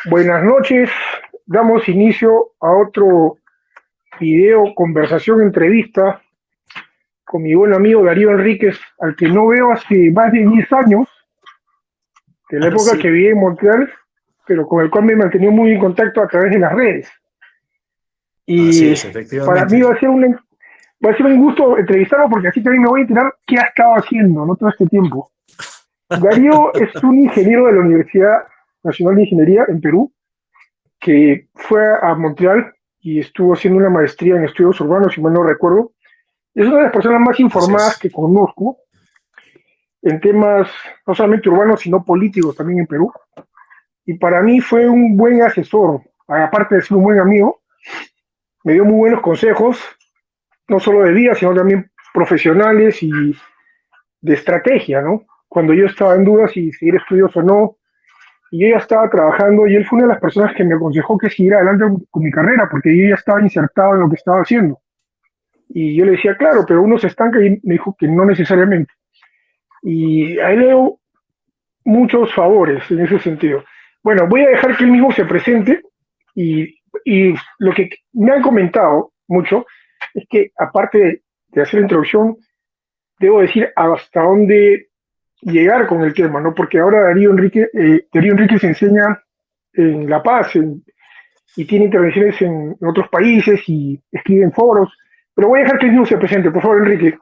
Buenas noches, damos inicio a otro video, conversación, entrevista con mi buen amigo Darío Enríquez, al que no veo hace más de 10 años, de la época Sí, que viví en Montreal, pero con el cual me he mantenido muy en contacto a través de las redes. así Y es, para mí efectivamente. va a ser un gusto entrevistarlo porque así también me voy a enterar qué ha estado haciendo, ¿no? Todo este tiempo. Darío es un ingeniero de la Universidad Nacional de Ingeniería en Perú, que fue a Montreal y estuvo haciendo una maestría en estudios urbanos, si mal no recuerdo. Es una de las personas más Así informadas es. que conozco en temas no solamente urbanos, sino políticos también en Perú. Y para mí fue un buen asesor, aparte de ser un buen amigo, me dio muy buenos consejos, no solo de vida, sino también profesionales y de estrategia, ¿no? Cuando yo estaba en dudas si seguir estudios o no, y yo ya estaba trabajando, y él fue una de las personas que me aconsejó que siguiera adelante con mi carrera, porque yo ya estaba insertado en lo que estaba haciendo. Y yo le decía, claro, pero uno se estanca y me dijo que no necesariamente. Y a él le debo muchos favores en ese sentido. Bueno, voy a dejar que él mismo se presente y lo que me han comentado mucho es que aparte de hacer la introducción, debo decir hasta dónde llegar con el tema, ¿no? Porque ahora Darío Enrique se enseña en La Paz y tiene intervenciones en otros países y escribe en foros, pero voy a dejar que él mismo se presente, por favor, Enrique.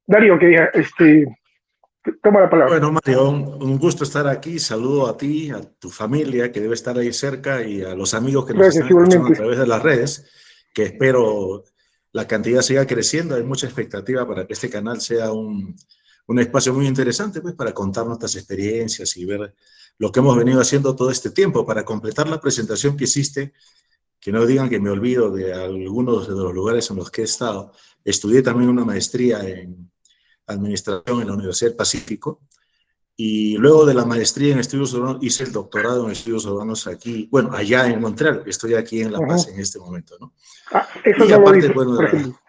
Darío, que diga, toma la palabra. Bueno, Mario, un gusto estar aquí. Saludo a ti, a tu familia que debe estar ahí cerca y a los amigos que nos Gracias, están escuchando a igualmente. través de las redes, que espero la cantidad siga creciendo. Hay mucha expectativa para que este canal sea un espacio muy interesante, pues, para contar nuestras experiencias y ver lo que hemos venido haciendo todo este tiempo. Para completar la presentación que hiciste, que no digan que me olvido de algunos de los lugares en los que he estado. Estudié también una maestría en administración en la Universidad del Pacífico y luego de la maestría en estudios urbanos hice el doctorado en estudios urbanos aquí, bueno, allá en Montreal. Estoy aquí en La Paz Ujú. en este momento, ¿no? Ah, eso Y no lo aparte, dice, bueno, por ejemplo.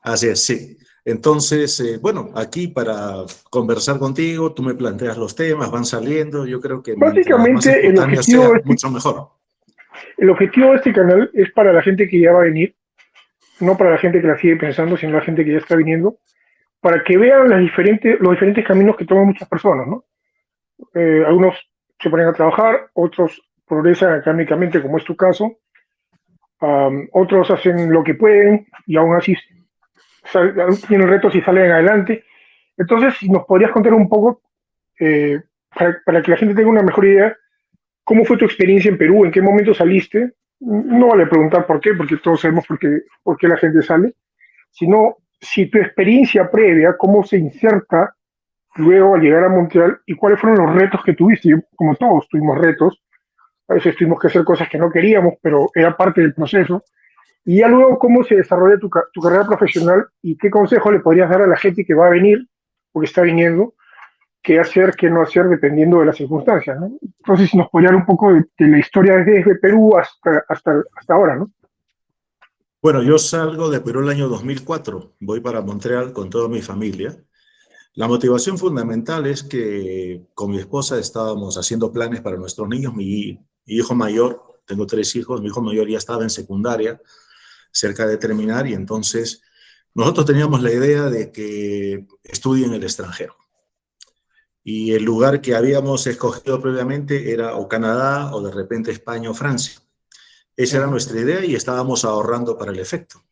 así es, sí. Entonces, bueno, aquí para conversar contigo, tú me planteas los temas, van saliendo. Yo creo que mientras más Básicamente, espontáneo sea, mucho mejor. el objetivo de este canal es para la gente que ya va a venir, no para la gente que la sigue pensando, sino la gente que ya está viniendo, para que vean los diferentes caminos que toman muchas personas, ¿no? Algunos se ponen a trabajar, otros progresan académicamente, como es tu caso, otros hacen lo que pueden y aún así tienen retos y salen adelante. Entonces, si nos podrías contar un poco, para que la gente tenga una mejor idea, ¿cómo fue tu experiencia en Perú? ¿En qué momento saliste? No vale preguntar por qué, porque todos sabemos por qué la gente sale, sino si tu experiencia previa, cómo se inserta luego al llegar a Montreal y cuáles fueron los retos que tuviste. Yo, como todos, tuvimos retos. A veces tuvimos que hacer cosas que no queríamos, pero era parte del proceso. Y ya luego, cómo se desarrolla tu carrera profesional y qué consejo le podrías dar a la gente que va a venir o que está viniendo, qué hacer, qué no hacer, dependiendo de las circunstancias, ¿no? Entonces, si nos podría hablar un poco de la historia desde Perú hasta ahora, ¿no? Bueno, yo salgo de Perú el año 2004, voy para Montreal con toda mi familia. La motivación fundamental es que con mi esposa estábamos haciendo planes para nuestros niños. Mi hijo mayor, tengo tres hijos, mi hijo mayor ya estaba en secundaria, cerca de terminar, y entonces nosotros teníamos la idea de que estudie en el extranjero. Y el lugar que habíamos escogido previamente era o Canadá o de repente España o Francia. Esa era Ujú. nuestra idea y estábamos ahorrando para el efecto.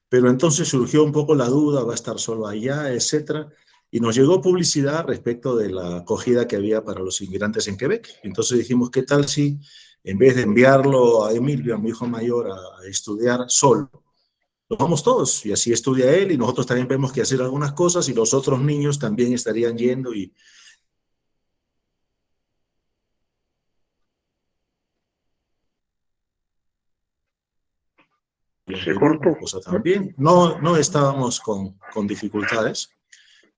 Pero entonces surgió un poco la duda, va a estar solo allá, etcétera. Y nos llegó publicidad respecto de la acogida que había para los inmigrantes en Quebec. Entonces dijimos, ¿qué tal si en vez de enviarlo a Emilio, a mi hijo mayor, a estudiar solo, nos vamos todos? Y así estudia él y nosotros también vemos que hacer algunas cosas y los otros niños también estarían yendo y en Se Perú, mi cortó. esposa también. No estábamos con dificultades.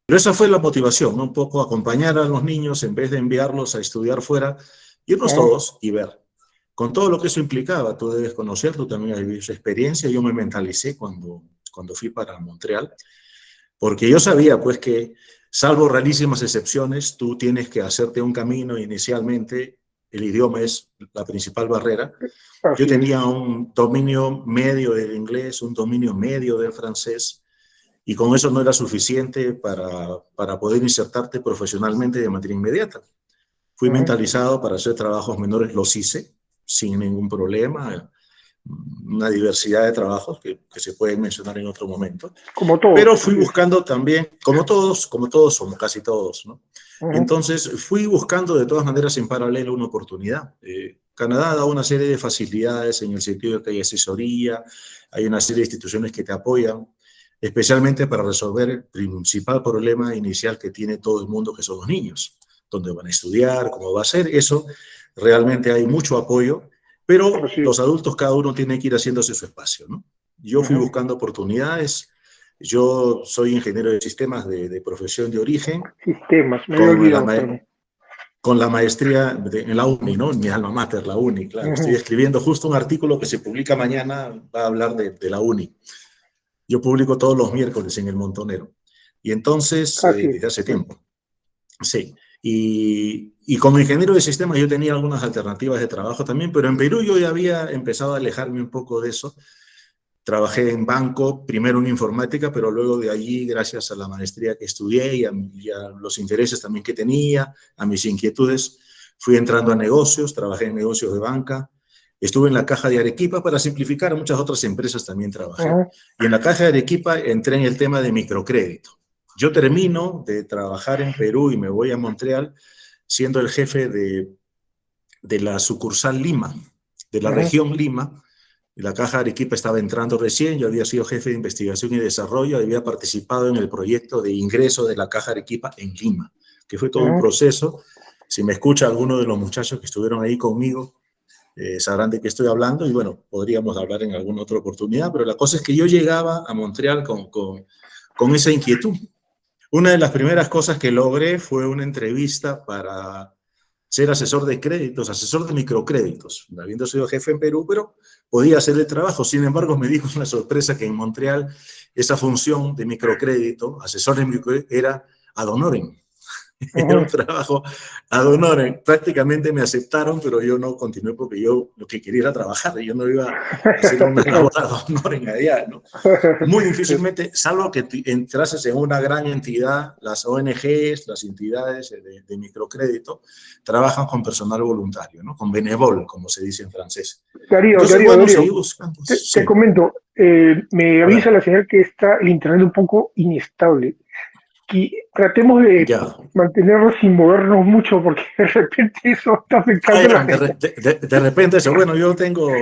Pero esa fue la motivación, ¿no? Un poco acompañar a los niños en vez de enviarlos a estudiar fuera, irnos Ujú. todos y ver. Con todo lo que eso implicaba, tú debes conocer, tú también has vivido esa experiencia. Yo me mentalicé cuando fui para Montreal, porque yo sabía pues que, salvo rarísimas excepciones, tú tienes que hacerte un camino inicialmente el idioma es la principal barrera. Yo Así es. tenía un dominio medio del inglés, un dominio medio del francés, y con eso no era suficiente para poder insertarte profesionalmente de manera inmediata. Fui Ujú. mentalizado para hacer trabajos menores, los hice sin ningún problema, una diversidad de trabajos que se pueden mencionar en otro momento, Como todos, pero fui así es. buscando también, como todos, como casi todos, ¿no? Ujú. Entonces fui buscando de todas maneras en paralelo una oportunidad. Canadá da una serie de facilidades en el sentido de que hay asesoría, hay una serie de instituciones que te apoyan, especialmente para resolver el principal problema inicial que tiene todo el mundo, que son los niños. Dónde van a estudiar, cómo va a ser, eso realmente hay mucho apoyo, pero Así es. los adultos cada uno tiene que ir haciéndose su espacio, ¿no? Yo fui Ujú. buscando oportunidades, yo soy ingeniero de sistemas de profesión de origen, Sistemas, me había con la, olvidado también. con la maestría en la UNI, ¿no? Mi alma mater, la UNI, claro. Estoy Ujú. escribiendo justo un artículo que se publica mañana, va a hablar de la UNI. Yo publico todos los miércoles en El Montonero. Y entonces, Así es. desde hace tiempo, sí. Y como ingeniero de sistemas yo tenía algunas alternativas de trabajo también, pero en Perú yo ya había empezado a alejarme un poco de eso. Trabajé en banco, primero en informática, pero luego de allí, gracias a la maestría que estudié y a los intereses también que tenía, a mis inquietudes, fui entrando a negocios, trabajé en negocios de banca, estuve en la Caja de Arequipa para simplificar, muchas otras empresas también trabajé. Ujú. Y en la Caja de Arequipa entré en el tema de microcrédito. Yo termino de trabajar en Perú y me voy a Montreal siendo el jefe de la sucursal Lima, de la Ujú. región Lima. La Caja de Arequipa estaba entrando recién, yo había sido jefe de investigación y desarrollo, había participado en el proyecto de ingreso de la Caja de Arequipa en Lima, que fue todo un Ujú. proceso. Si me escucha alguno de los muchachos que estuvieron ahí conmigo, sabrán de qué estoy hablando y bueno, podríamos hablar en alguna otra oportunidad, pero la cosa es que yo llegaba a Montreal con esa inquietud. Una de las primeras cosas que logré fue una entrevista para ser asesor de créditos, asesor de microcréditos, habiendo sido jefe en Perú, pero podía hacer el trabajo. Sin embargo, me dijo una sorpresa que en Montreal esa función de microcrédito, asesor de microcrédito, era ad honorem. Era un Ujú. trabajo ad honorem. Prácticamente me aceptaron, pero yo no continué porque yo lo que quería era trabajar. Yo no iba a hacer una labor Claro. ad honorem allá, ¿no? Muy difícilmente, salvo que entrases en una gran entidad, las ONGs, las entidades de microcrédito, trabajan con personal voluntario, ¿no? Con bénévole, como se dice en francés. Darío, Entonces, Darío, bueno, seguí Darío, buscando. te Sí, comento, me a avisa ver, la señal que está el internet un poco inestable. Y tratemos de ya. mantenernos sin movernos mucho porque de repente eso está Ah, afectando la ya, señal. de repente eso, bueno, yo tengo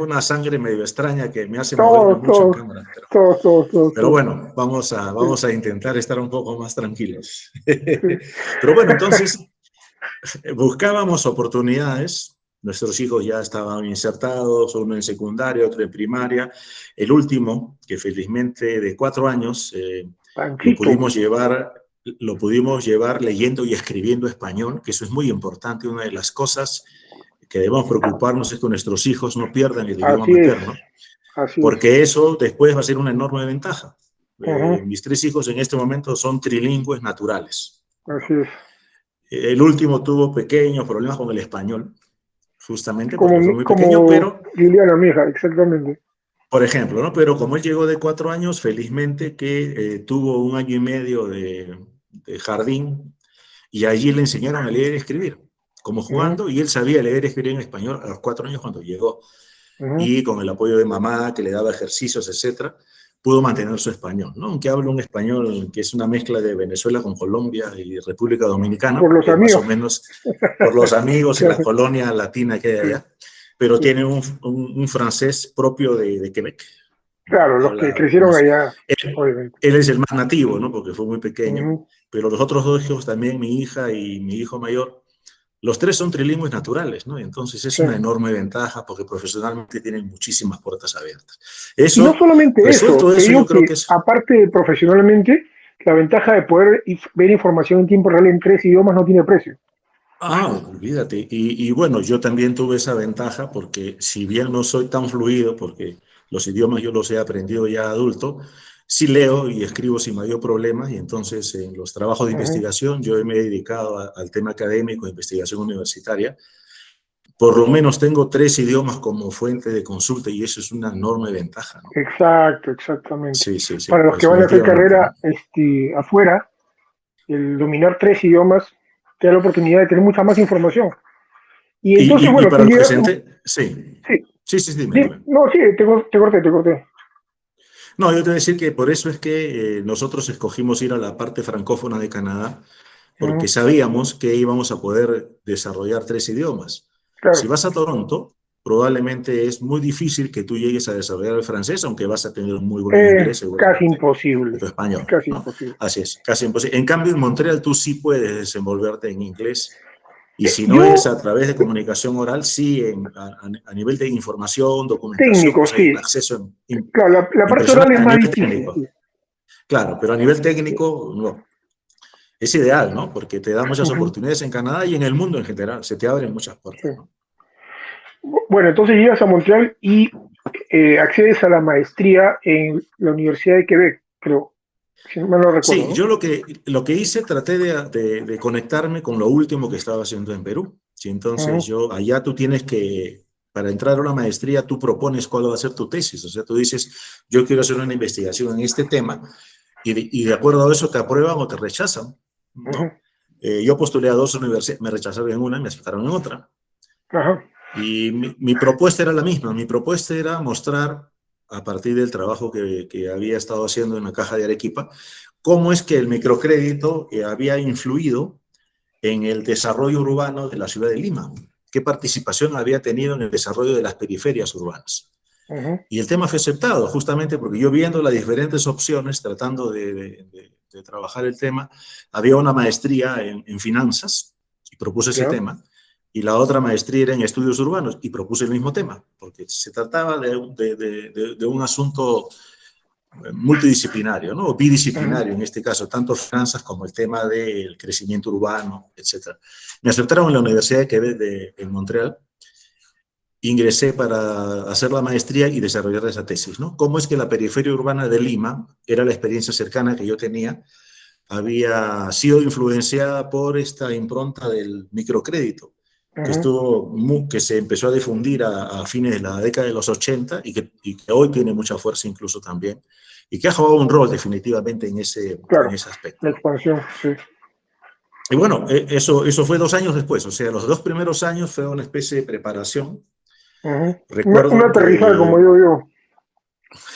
una sangre medio extraña que me hace moverme Todos, mucho en todos, cámara, todos, todos, todos, pero todos. bueno, Sí, vamos a intentar estar un poco más tranquilos. sí. Pero bueno, entonces buscábamos oportunidades. Nuestros hijos ya estaban insertados, uno en secundaria, otro en primaria. El último, que felizmente de 4 años, lo Panchito. pudimos llevar, lo pudimos llevar leyendo y escribiendo español, que eso es muy importante. Una de las cosas que debemos preocuparnos es que nuestros hijos no pierdan el idioma Así es, materno, así es. porque eso después va a ser una enorme ventaja. Ujú. Mis 3 hijos en este momento son trilingües naturales. Así es. El último tuvo pequeños problemas con el español, justamente porque fue muy pequeño, Como pero, Liliana, mi hija, exactamente. por ejemplo, ¿no? Pero como él llegó de 4 años, felizmente que tuvo un año y medio de jardín y allí le enseñaron a leer y escribir, como Ujú. jugando, y él sabía leer y escribir en español a los 4 años cuando llegó. Ujú. Y con el apoyo de mamá, que le daba ejercicios, etcétera, pudo mantener su español, ¿no? Aunque habla un español que es una mezcla de Venezuela con Colombia y República Dominicana, Por los porque es más o amigos. menos por los amigos y la Claro, colonia latina que hay sí, allá, pero sí. tiene un francés propio de Quebec, ¿no? Claro, los que Habla, crecieron allá, él, obviamente. él es el más nativo, ¿no? Porque fue muy pequeño, Ujú. pero los otros 2 hijos también, mi hija y mi hijo mayor, los 3 son trilingües naturales, ¿no? Entonces es Sí. una enorme ventaja porque profesionalmente tienen muchísimas puertas abiertas. Y no Eso, solamente eso, resuelto te eso, yo digo creo que que es... aparte de profesionalmente, la ventaja de poder ver información en tiempo real en 3 idiomas no tiene precio. Ah, olvídate. Y bueno, yo también tuve esa ventaja porque si bien no soy tan fluido, porque los idiomas yo los he aprendido ya adulto, sí leo y escribo sin mayor problema y entonces en los trabajos de Ujú. investigación yo me he dedicado al tema académico, investigación universitaria, por lo menos tengo 3 idiomas como fuente de consulta y eso es una enorme ventaja, ¿no? Exacto, exactamente. Sí, sí, sí, Para los que van a hacer definitivamente, carrera ¿no? afuera, el dominar 3 idiomas te da la oportunidad de tener mucha más información. Y entonces, Y bueno, tú para los que llegas, se entiende, sí, sí, sí, sí, dime, dime. no, sí, te corté, te corté. No, yo te voy a decir que por eso es que nosotros escogimos ir a la parte francófona de Canadá, porque Ujú, sabíamos que íbamos a poder desarrollar 3 idiomas. Si claro, vas a Toronto, probablemente es muy difícil que tú llegues a desarrollar el francés, aunque vas a tener un muy buen inglés casi seguramente, y imposible, tu es español, casi ¿no? imposible. Así es, casi imposible. En cambio, en Montreal tú sí puedes desenvolverte en inglés, y si no es Yo, a través de comunicación oral, sí a nivel de información, documentación, técnico, pues hay un sí, acceso claro, la parte oral impresionante es a más nivel difícil, técnico. sí. Claro, pero a nivel técnico, no. Es ideal, ¿no? Porque te da muchas Ujú, oportunidades en Canadá y en el mundo en general. Se te abren muchas sí. puertas, ¿no? Bueno, entonces llegas a Montreal y accedes a la maestría en la Universidad de Quebec, creo, si no mal no recuerdo, Sí, ¿no? yo lo que hice, traté de conectarme con lo último que estaba haciendo en Perú. Sí, entonces Ujú, yo, allá tú tienes que, para entrar a una maestría, tú propones cuál va a ser tu tesis. O sea, tú dices, yo quiero hacer una investigación en este tema y de acuerdo a eso te aprueban o te rechazan, ujú, ¿no? Yo postulé a 2 universidades, me rechazaron en una y me aceptaron en otra. ajá, Y mi propuesta era la misma. Mi propuesta era mostrar, a partir del trabajo que había estado haciendo en la caja de Arequipa, cómo es que el microcrédito había influido en el desarrollo urbano de la ciudad de Lima, qué participación había tenido en el desarrollo de las periferias urbanas. ujú, Y el tema fue aceptado, justamente porque yo viendo las diferentes opciones, tratando de trabajar el tema, había una maestría en finanzas y propuse ese ya, tema, y la otra maestría era en estudios urbanos y propuse el mismo tema, porque se trataba de un asunto multidisciplinario, ¿no? O ujú, bidisciplinario en este caso, tanto finanzas como el tema del crecimiento urbano, etcétera. Me aceptaron en la Universidad de Quebec en Montreal, ingresé para hacer la maestría y desarrollar esa tesis, ¿no? Cómo es que la periferia urbana de Lima, era la experiencia cercana que yo tenía, había sido influenciada por esta impronta del microcrédito, ujú, que se empezó a difundir a fines de la década de los 80 y que hoy tiene mucha fuerza incluso también, y que ha jugado un rol definitivamente en claro, ese aspecto, la ¿no? expansión, sí. Y bueno, eso fue 2 años después, o sea, los 2 primeros años fue una especie de preparación. Ujú. Un Recuerdo aterrizaje, como que digo yo.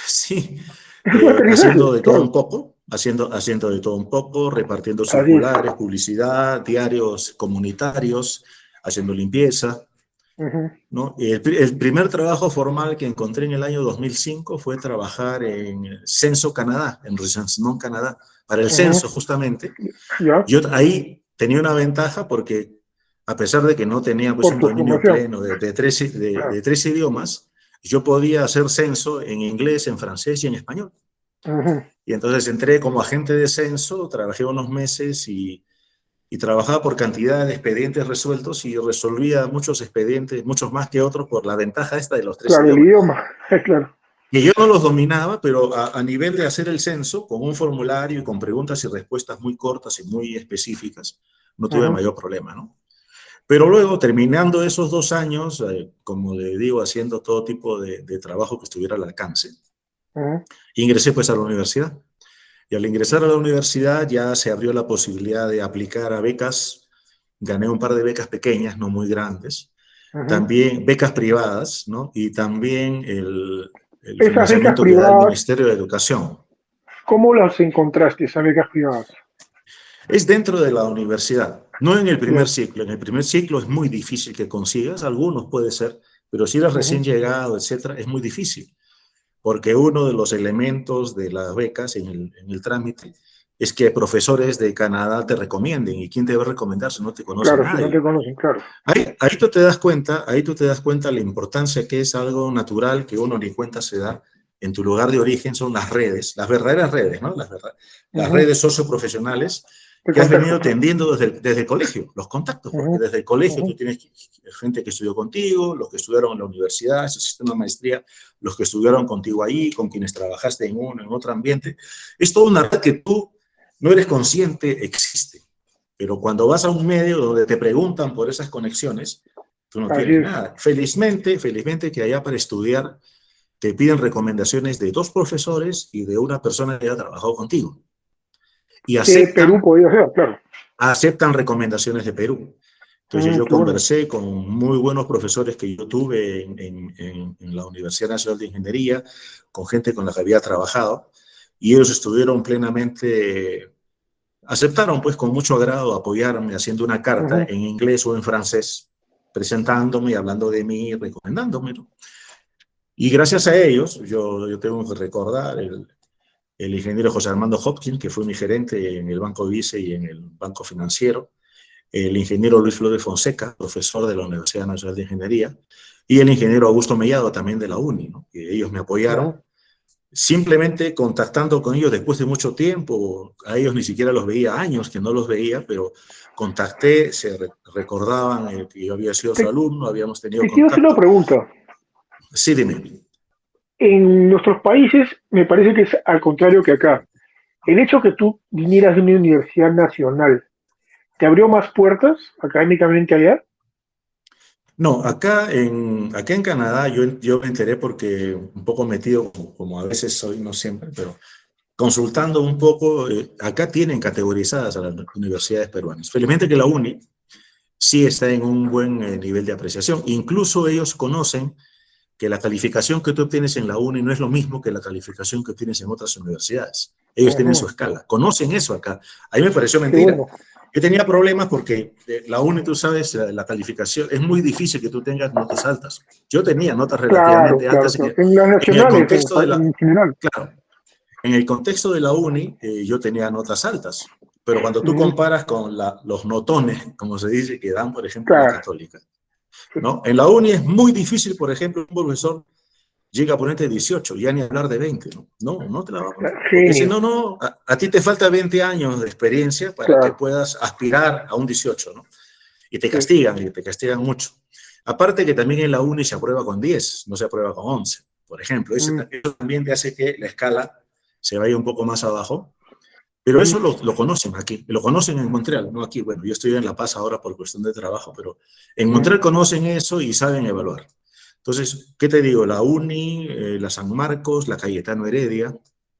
sí, Es un haciendo aterrizaje, de todo un claro. poco, haciendo de todo un poco, repartiendo Así es. circulares, publicidad, diarios comunitarios, haciendo limpieza, Ujú, ¿no? Y el primer trabajo formal que encontré en el año 2005 fue trabajar en Censo Canadá, en Recensement Canadá, para el ujú, censo justamente. ya, Yo ahí tenía una ventaja porque a pesar de que no tenía pues por un tu dominio formación. pleno de Claro. 3 idiomas, yo podía hacer censo en inglés, en francés y en español. Ujú, Y entonces entré como agente de censo, trabajé unos meses y trabajaba por cantidad de expedientes resueltos y resolvía muchos expedientes, muchos más que otros, por la ventaja esta de los tres claro, el idiomas. idioma, claro. Y yo no los dominaba, pero a nivel de hacer el censo, con un formulario y con preguntas y respuestas muy cortas y muy específicas, no tuve Ujú, mayor problema, ¿no? Pero luego, terminando esos 2 años, como le digo, haciendo todo tipo de trabajo que estuviera al alcance, ujú, ingresé pues a la universidad. Y al ingresar a la universidad ya se abrió la posibilidad de aplicar a becas. Gané un par de becas pequeñas, no muy grandes. ujú. También becas privadas, ¿no? Y también el Esas becas financiamiento que da el privadas, Ministerio de Educación. ¿cómo las encontraste, esas becas privadas? Es dentro de la universidad, no en el primer Ya. ciclo. En el primer ciclo es muy difícil que consigas, algunos puede ser, pero si eres recién Ujú, llegado, etcétera, es muy difícil. Porque uno de los elementos de las becas en el trámite es que profesores de Canadá te recomienden. ¿Y quién te va a recomendar si no te conoce claro, si no te nadie? conocen, claro. Ahí tú te das cuenta la importancia que es algo natural que uno ni cuenta se da en tu lugar de origen, son las redes, las verdaderas redes, ¿no? Las Ujú. redes socioprofesionales De que has contacto, venido claro. tendiendo desde el colegio, los contactos, porque Ujú, desde el colegio tú ujú, tienes gente que estudió contigo, los que estudiaron en la universidad, si hiciste una maestría, los que estudiaron contigo ahí, con quienes trabajaste en uno, en otro ambiente. Es toda una red que tú no eres consciente existe. Pero cuando vas a un medio donde te preguntan por esas conexiones, tú no Así tienes es. nada. Felizmente que allá para estudiar te piden recomendaciones de 2 profesores y de una persona que ha trabajado contigo. Y Que Perú aceptan, podía ser, claro. aceptan recomendaciones de Perú. Entonces yo Qué bueno. conversé con muy buenos profesores que yo tuve en la Universidad Nacional de Ingeniería, con gente con la que había trabajado, y ellos estuvieron plenamente, aceptaron pues con mucho agrado apoyarme haciendo una carta Ujú. en inglés o en francés, presentándome, hablando de mí, recomendándome, ¿no? Y gracias a ellos, yo tengo que recordar el ingeniero José Armando Hopkins, que fue mi gerente en el Banco Vice y en el Banco Financiero, el ingeniero Luis Flores Fonseca, profesor de la Universidad Nacional de Ingeniería, y el ingeniero Augusto Mellado, también de la UNI, ¿no? Que ellos me apoyaron, Ujú. simplemente contactando con ellos después de mucho tiempo, a ellos ni siquiera los veía, años que no los veía, pero contacté, recordaban que yo había sido su Te, alumno, habíamos tenido te quiero hacer una contacto. pregunta. Sí, dime. En nuestros países me parece que es al contrario que acá. El hecho que tú vinieras de una universidad nacional, ¿te abrió más puertas académicamente allá? No, acá en Canadá yo me enteré porque un poco metido, como a veces soy, no siempre, pero consultando un poco, acá tienen categorizadas a las universidades peruanas. Felizmente que la UNI sí está en un buen nivel de apreciación. Incluso ellos conocen que la calificación que tú obtienes en la UNI no es lo mismo que la calificación que obtienes en otras universidades. Ellos tienen su Ujú. escala, conocen eso acá. A mí me pareció Qué mentira. bueno. Yo tenía problemas porque la UNI, tú sabes, la calificación, es muy difícil que tú tengas notas altas. Yo tenía notas Claro, relativamente claro, altas claro. En las en el nacionales, contexto de la, en general. claro, en el contexto de la UNI, yo tenía notas altas, pero cuando tú Ujú. comparas con los notones, como se dice, que dan, por ejemplo, en la Claro. católica, ¿no? En la UNI es muy difícil, por ejemplo, un profesor llega a ponerte 18, ya ni hablar de 20, ¿no? No, no te la va a poner. Porque si Genio. no, a ti te falta 20 años de experiencia para que Claro. puedas aspirar a un 18, ¿no? Sí. Y te castigan mucho. Aparte que también en la UNI se aprueba con 10, no se aprueba con 11, por ejemplo. Mm, Eso también te hace que la escala se vaya un poco más abajo. Pero mm, eso lo conocen aquí, lo conocen en Montreal, no aquí. Bueno, yo estoy en La Paz ahora por cuestión de trabajo, pero en mm, Montreal conocen eso y saben evaluar. Entonces, ¿qué te digo? La UNI, la San Marcos, la Cayetano Heredia,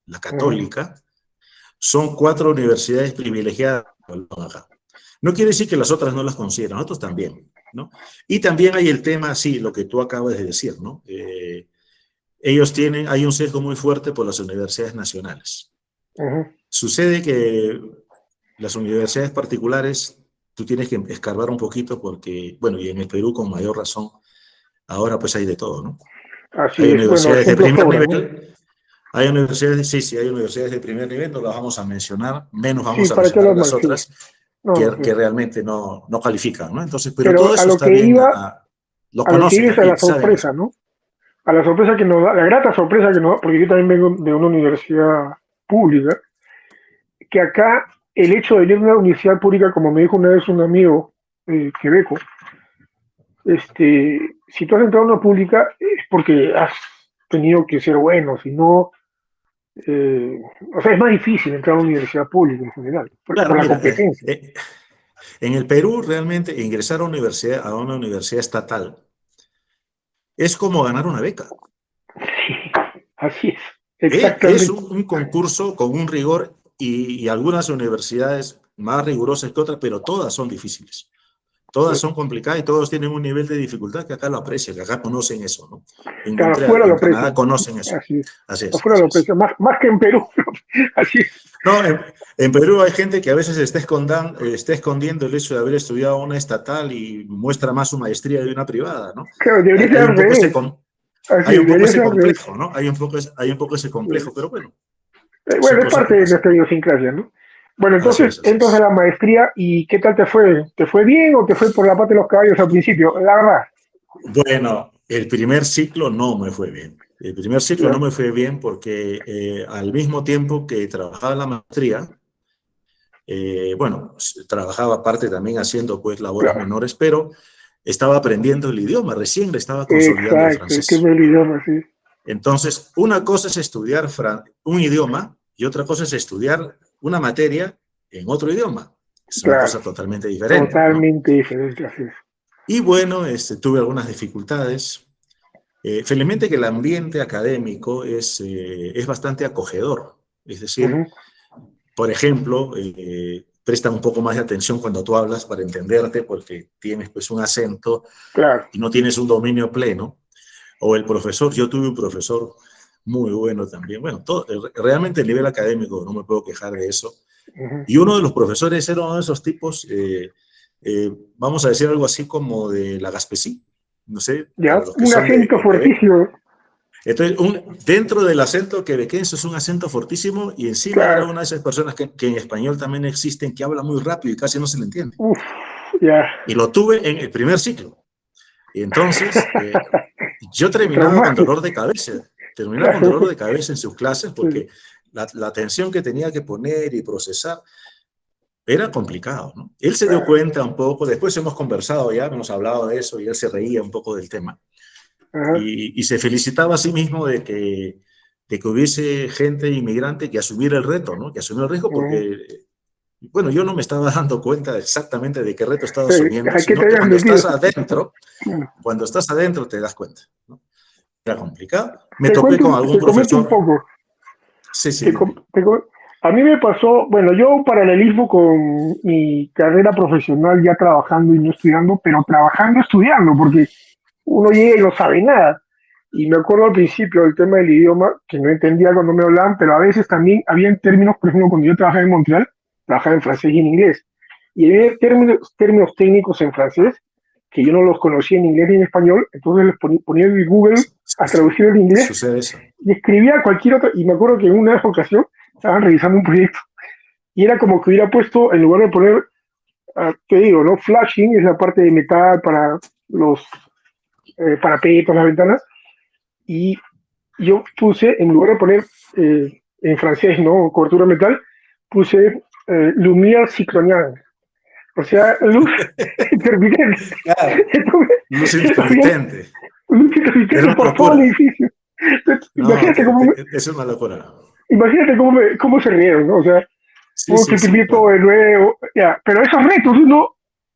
la ujú. Católica, son 4 universidades privilegiadas acá. No quiere decir que las otras no las consideran, otros también, ¿no? Y también hay el tema, sí, lo que tú acabas de decir, ¿no? Hay un sesgo muy fuerte por las universidades nacionales. Ujú. Sucede que las universidades particulares, tú tienes que escarbar un poquito porque, bueno, y en el Perú con mayor razón, ahora pues hay de todo, ¿no? Hay Hay es. Bueno, universidades de ejemplos primer sobran, ¿no? nivel, hay universidades, sí, sí, hay universidades de primer nivel, no las vamos a mencionar, menos Sí, vamos a ¿para qué mencionar a hablar las mal? Sí. otras No, sí. que realmente no califican, ¿no? Entonces, pero todo Pero eso está bien, lo a lo que conocen iba es a aquí, la saben eso. sorpresa, ¿no? A la sorpresa que nos da, la grata sorpresa que nos da, porque yo también vengo de una universidad pública, que acá el hecho de ir a una universidad pública, como me dijo una vez un amigo quebeco, si tú has entrado a una pública es porque has tenido que ser bueno, si no, o sea, es más difícil entrar a una universidad pública en general, Claro, por la mira, competencia. en el Perú realmente ingresar a una universidad estatal es como ganar una beca. Sí, así es, Es exactamente. un concurso con un rigor y algunas universidades más rigurosas que otras, pero todas son difíciles. Todas Sí. son complicadas y todos tienen un nivel de dificultad que acá lo aprecian, que acá conocen eso, ¿no? En Claro, Montreal, afuera lo en Canadá aprecian, conocen eso. así es. Así es, Afuera así lo es. aprecian, más que en Perú, así es. No, en Perú hay gente que a veces está escondiendo el hecho de haber estudiado una estatal y muestra más su maestría de una privada, ¿no? Claro, debería ser Hay al un poco revés, así hay es, un poco debería ese ser al revés. complejo, ¿no? Hay un poco ese Sí. complejo, pero bueno, son Bueno, es cosas parte que de pasan. nuestra idiosincrasia, ¿no? Bueno, Así entonces es, así entras a es. la maestría y ¿qué tal te fue? ¿Te fue bien o te fue por la parte de los caballos al principio? La verdad, Bueno, el primer ciclo no me fue bien. El primer ciclo no ya. me fue bien porque al mismo tiempo que trabajaba en la maestría, bueno, trabajaba aparte también haciendo pues labores Claro. menores, pero estaba aprendiendo el idioma, recién le estaba consolidando el Exacto, qué francés. buen idioma, sí. Entonces, una cosa es estudiar un idioma y otra cosa es estudiar una materia en otro idioma. Es una Claro, cosa totalmente diferente, ¿no? totalmente diferente, así es. Y bueno, tuve algunas dificultades. Felizmente que el ambiente académico es bastante acogedor. Es decir, Ujú, por ejemplo, prestan un poco más de atención cuando tú hablas para entenderte porque tienes pues un acento claro. y no tienes un dominio pleno. O el profesor, yo tuve un profesor muy bueno también. Bueno, realmente el nivel académico, no me puedo quejar de eso. Ujú. Y uno de los profesores era uno de esos tipos, vamos a decir algo así como de la Gaspesí, no sé, para Ya, los que un son acento de Quebec. fuertísimo. Entonces, dentro del acento quebequense es un acento fortísimo y encima era Claro. una de esas personas que en español también existen, que habla muy rápido y casi no se le entiende. Uf, ya. Y lo tuve en el primer ciclo. Y entonces, yo terminaba con dolor Traumático. de cabeza, terminaba con Claro. dolor de cabeza en sus clases Sí. porque la atención que tenía que poner y procesar era complicado, ¿no? Él se dio Claro. cuenta un poco, después hemos conversado ya, hemos hablado de eso y él se reía un poco del tema. Ajá. Y se felicitaba a sí mismo de que hubiese gente inmigrante que asumiera el reto, ¿no? Que asumiera el riesgo Ujú. porque, bueno, yo no me estaba dando cuenta exactamente de qué reto estaba Sí, asumiendo, ¿a qué te sino que habías metido? cuando estás adentro te das cuenta, ¿no? Era complicado. Me Te topé cuento, con algún te comento un profesor. poco. Sí, sí, Te com- dime. te com- a mí me pasó, bueno, yo un paralelismo con mi carrera profesional ya trabajando y no estudiando, pero trabajando estudiando, porque uno llega y no sabe nada. Y me acuerdo al principio del tema del idioma, que no entendía cuando me hablaban, pero a veces también había términos, por ejemplo, cuando yo trabajaba en Montreal, trabajaba en francés y en inglés, y había términos técnicos en francés que yo no los conocía en inglés ni en español, entonces les ponía en Google a traducir el inglés Sucede eso. y escribía cualquier otra, y me acuerdo que en una ocasión estaban revisando un proyecto y era como que hubiera puesto, en lugar de poner, te digo, ¿no? Flashing es la parte de metal para los parapetos, las ventanas, y yo puse, en lugar de poner en francés, ¿no? Cobertura metal, puse lumière cicloniana, o sea, luz intermitente. Claro, Entonces, luz eso había intermitente. luz intermitente Era una por todo el locura. edificio. Entonces, No, es una locura. imagínate cómo se rieron, ¿no? O sea, Sí, tuvo que sí, sí, imprimir todo bueno. de nuevo, ya. Pero esos retos, uno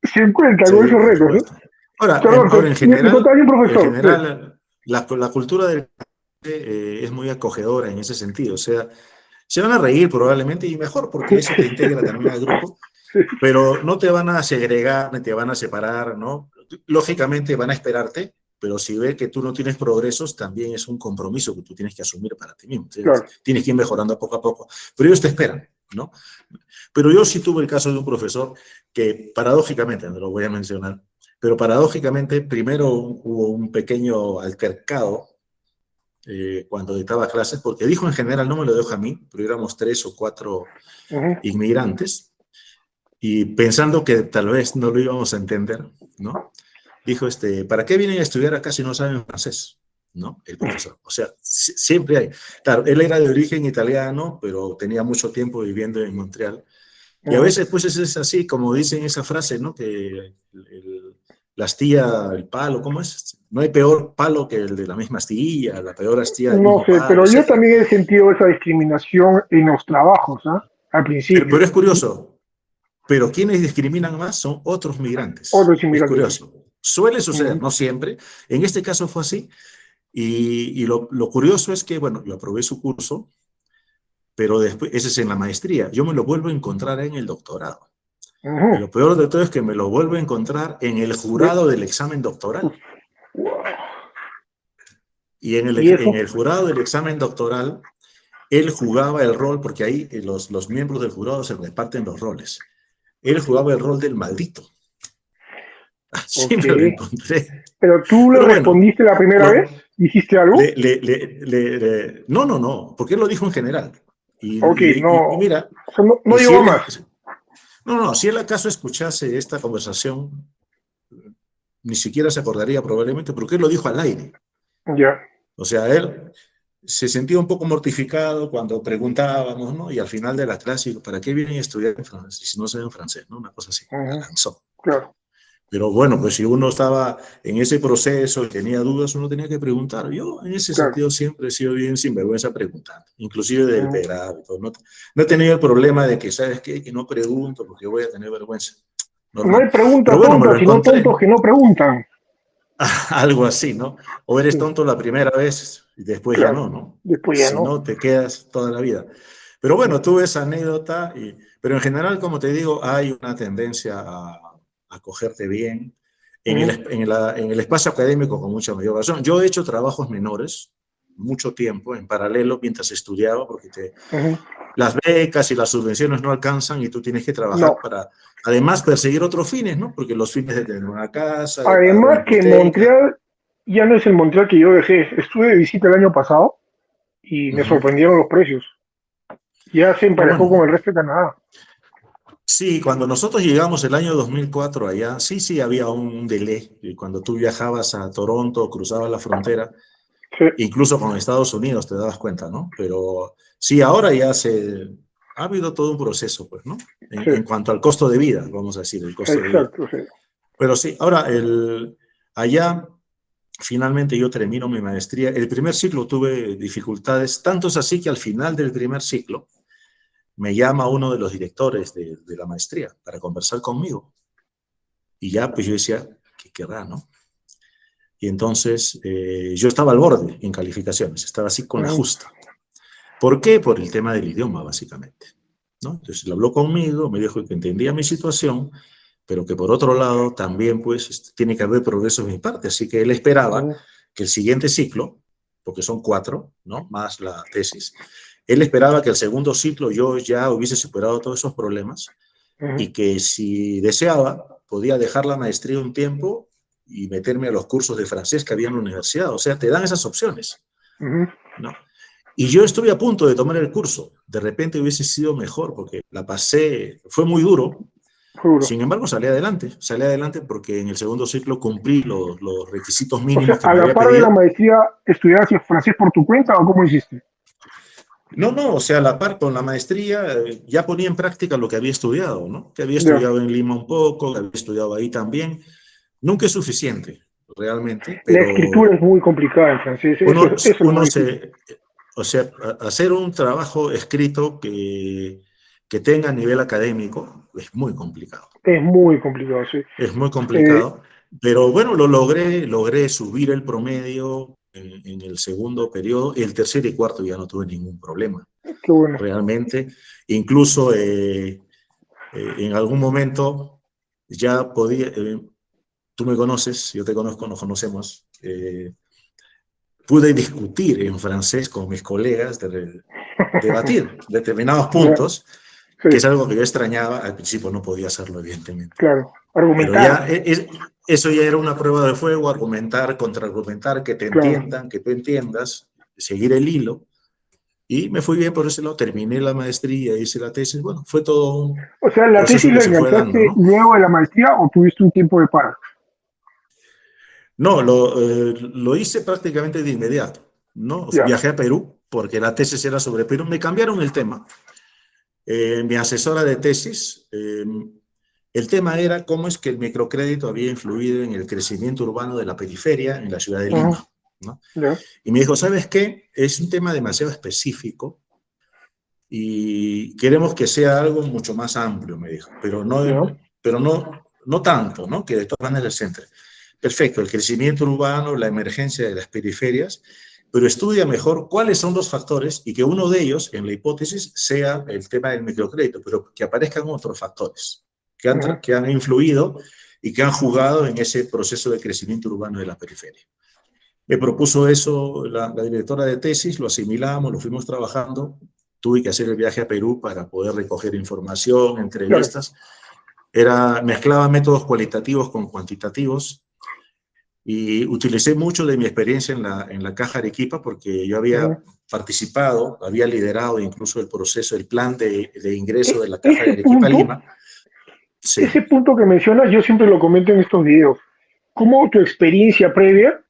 se encuentra con Sí, esos por retos, ¿no? supuesto. Ahora, Perdón, ahora me contaba un en profesor, sí. general, la cultura del es muy acogedora en ese sentido. O sea, se van a reír probablemente y mejor porque eso te integra también al grupo, Sí, pero no te van a segregar ni te van a separar, ¿no? Lógicamente van a esperarte, pero si ve que tú no tienes progresos, también es un compromiso que tú tienes que asumir para ti mismo. claro. Tienes que ir mejorando poco a poco, pero ellos te esperan, ¿no? Pero yo sí tuve el caso de un profesor que paradójicamente, no lo voy a mencionar, pero paradójicamente primero hubo un pequeño altercado cuando dictaba clases, porque dijo en general, no me lo dejo a mí, pero éramos 3 o 4 Ujú. inmigrantes, y pensando que tal vez no lo íbamos a entender, ¿no? Dijo, ¿para qué vienen a estudiar acá si no saben francés? ¿No? El profesor. O sea, siempre hay. Claro, él era de origen italiano, pero tenía mucho tiempo viviendo en Montreal. Y a Ujú. veces, pues, es así, como dicen esa frase, ¿no? Que la astilla, el palo, ¿cómo es? No hay peor palo que el de la misma astilla, la peor astilla del No mismo sé, palo, pero yo etcétera. también he sentido esa discriminación en los trabajos, ¿ah? Al principio. Pero es curioso, pero quienes discriminan más son otros migrantes. Otros Es inmigrantes, sí. curioso. Suele suceder, Ujú. no siempre. En este caso fue así. Y lo curioso es que, bueno, yo aprobé su curso, pero después, ese es en la maestría. Yo me lo vuelvo a encontrar en el doctorado. Y Ujú. lo peor de todo es que me lo vuelvo a encontrar en el De- jurado del examen doctoral. uf, wow. Y en ¿Y en eso? el jurado del examen doctoral, él jugaba el rol, porque ahí los miembros del jurado se reparten los roles. Él jugaba el rol del maldito. Así Ok. me lo encontré. ¿Pero tú le Pero bueno, respondiste la primera vez? lo, ¿Dijiste algo? no, no, no, porque él lo dijo en general. Ok, Y no. mira, O sea, no y si llegó a él, más. no, no, si él acaso escuchase esta conversación, ni siquiera se acordaría probablemente, porque él lo dijo al aire. Ya. O sea, él se sentía un poco mortificado cuando preguntábamos, ¿no? Y al final de la clase, ¿para qué vienen a estudiar en francés si no saben francés, ¿no? Una cosa así, la Ujú. lanzó. Claro. Pero bueno, pues si uno estaba en ese proceso y tenía dudas, uno tenía que preguntar. Yo en ese Claro. sentido siempre he sido bien sinvergüenza preguntando, inclusive Ujú. de grado. No, no he tenido el problema de que, ¿sabes qué? Que no pregunto porque voy a tener vergüenza. No normal. hay preguntas Pero bueno, me lo tontas, sino encontré, tontos que no preguntan. algo así, ¿no? O eres Sí, tonto la primera vez y después ya claro, no, ¿no? después ya Si no. no, te quedas toda la vida. Pero bueno, tuve esa anécdota, pero en general, como te digo, hay una tendencia a cogerte bien Ujú, en el espacio académico con mucha mayor razón. Yo he hecho trabajos menores mucho tiempo en paralelo mientras estudiaba, porque ujú. las becas y las subvenciones no alcanzan y tú tienes que trabajar No. para, además, perseguir otros fines, ¿no? Porque los fines de tener una casa, de pagar una Además que hipoteca. Montreal ya no es el Montreal que yo dejé. Estuve de visita el año pasado y me Ujú. sorprendieron los precios. Ya se No, emparejó bueno, con el resto de Canadá. sí, cuando nosotros llegamos el año 2004 allá, sí, sí, había un delay. Y cuando tú viajabas a Toronto, cruzabas la frontera, Sí, incluso con Estados Unidos, te dabas cuenta, ¿no? Pero sí, ahora ya ha habido todo un proceso, pues, ¿no? sí, En cuanto al costo de vida, vamos a decir, el costo de vida. exacto, sí. Pero sí, ahora, allá finalmente yo termino mi maestría. El primer ciclo tuve dificultades, tantos así que al final del primer ciclo me llama uno de los directores de la maestría para conversar conmigo. Y ya, pues yo decía, ¿qué querrá, no? Y entonces yo estaba al borde en calificaciones, estaba así con la Ujú, justa. ¿Por qué? Por el tema del idioma, básicamente, ¿no? Entonces él habló conmigo, me dijo que entendía mi situación, pero que por otro lado también pues tiene que haber progreso en mi parte, así que él esperaba ujú, que el siguiente ciclo, porque son 4, ¿no? Más la tesis, él esperaba que el segundo ciclo yo ya hubiese superado todos esos problemas ujú, y que si deseaba podía dejar la maestría un tiempo y meterme a los cursos de francés que había en la universidad. O sea, te dan esas opciones, ujú. ¿no? Y yo estuve a punto de tomar el curso. De repente hubiese sido mejor porque la pasé, fue muy duro. Juro. Sin embargo, salí adelante porque en el segundo ciclo cumplí los requisitos O sea, mínimos que a me la había par de la pedido. maestría, ¿estudiabas francés por tu cuenta o cómo hiciste? No, no, o sea, a la par con la maestría ya ponía en práctica lo que había estudiado, ¿no? Que había Ya. estudiado en Lima un poco, que había estudiado ahí también. Nunca es suficiente, realmente, La pero escritura es muy complicada en francés, uno, eso es lo más uno difícil. o sea, hacer un trabajo escrito que tenga nivel académico es muy complicado. Es muy complicado, sí. Es muy Eh, complicado, pero bueno, lo logré subir el promedio en el segundo periodo. El tercer y cuarto ya no tuve ningún problema, qué bueno. realmente. Incluso en algún momento ya podía, tú me conoces, yo te conozco, nos conocemos, pude discutir en francés con mis colegas, debatir determinados Ya, puntos, sí, que es algo que yo extrañaba. Al principio no podía hacerlo, evidentemente. claro. Pero Argumentar, ya eso ya era una prueba de fuego, argumentar, contraargumentar, que te claro. entiendan, que tú entiendas, seguir el hilo. Y me fui bien por ese lado, terminé la maestría, hice la tesis. Bueno, fue todo un O sea, ¿la proceso tesis que la se fue dando, enganchaste ¿no? luego de la maestría o tuviste un tiempo de paro? No, lo hice prácticamente de inmediato, ¿no? Ya. Viajé a Perú porque la tesis era sobre Perú. Me cambiaron el tema. Mi asesora de tesis, el tema era cómo es que el microcrédito había influido en el crecimiento urbano de la periferia en la ciudad de Ujú, Lima, ¿no? ya, Y me dijo, ¿sabes qué? Es un tema demasiado específico y queremos que sea algo mucho más amplio, me dijo, ya. no tanto, ¿no? Que de todas maneras se centre. Perfecto, el crecimiento urbano, la emergencia de las periferias, pero estudia mejor cuáles son los factores y que uno de ellos, en la hipótesis, sea el tema del microcrédito, pero que aparezcan otros factores Ujú. que han influido y que han jugado en ese proceso de crecimiento urbano de la periferia. Me propuso eso la directora de tesis, lo asimilamos, lo fuimos trabajando. Tuve que hacer el viaje a Perú para poder recoger información, Claro. entrevistas. Mezclaba métodos cualitativos con cuantitativos y utilicé mucho de mi experiencia en la Caja Arequipa porque yo había Ujú. participado, había liderado incluso el proceso, el plan de ingreso de la Caja de Ese Arequipa a punto, Lima. ese Sí. punto que mencionas, yo siempre lo comento en estos videos. ¿Cómo tu experiencia previa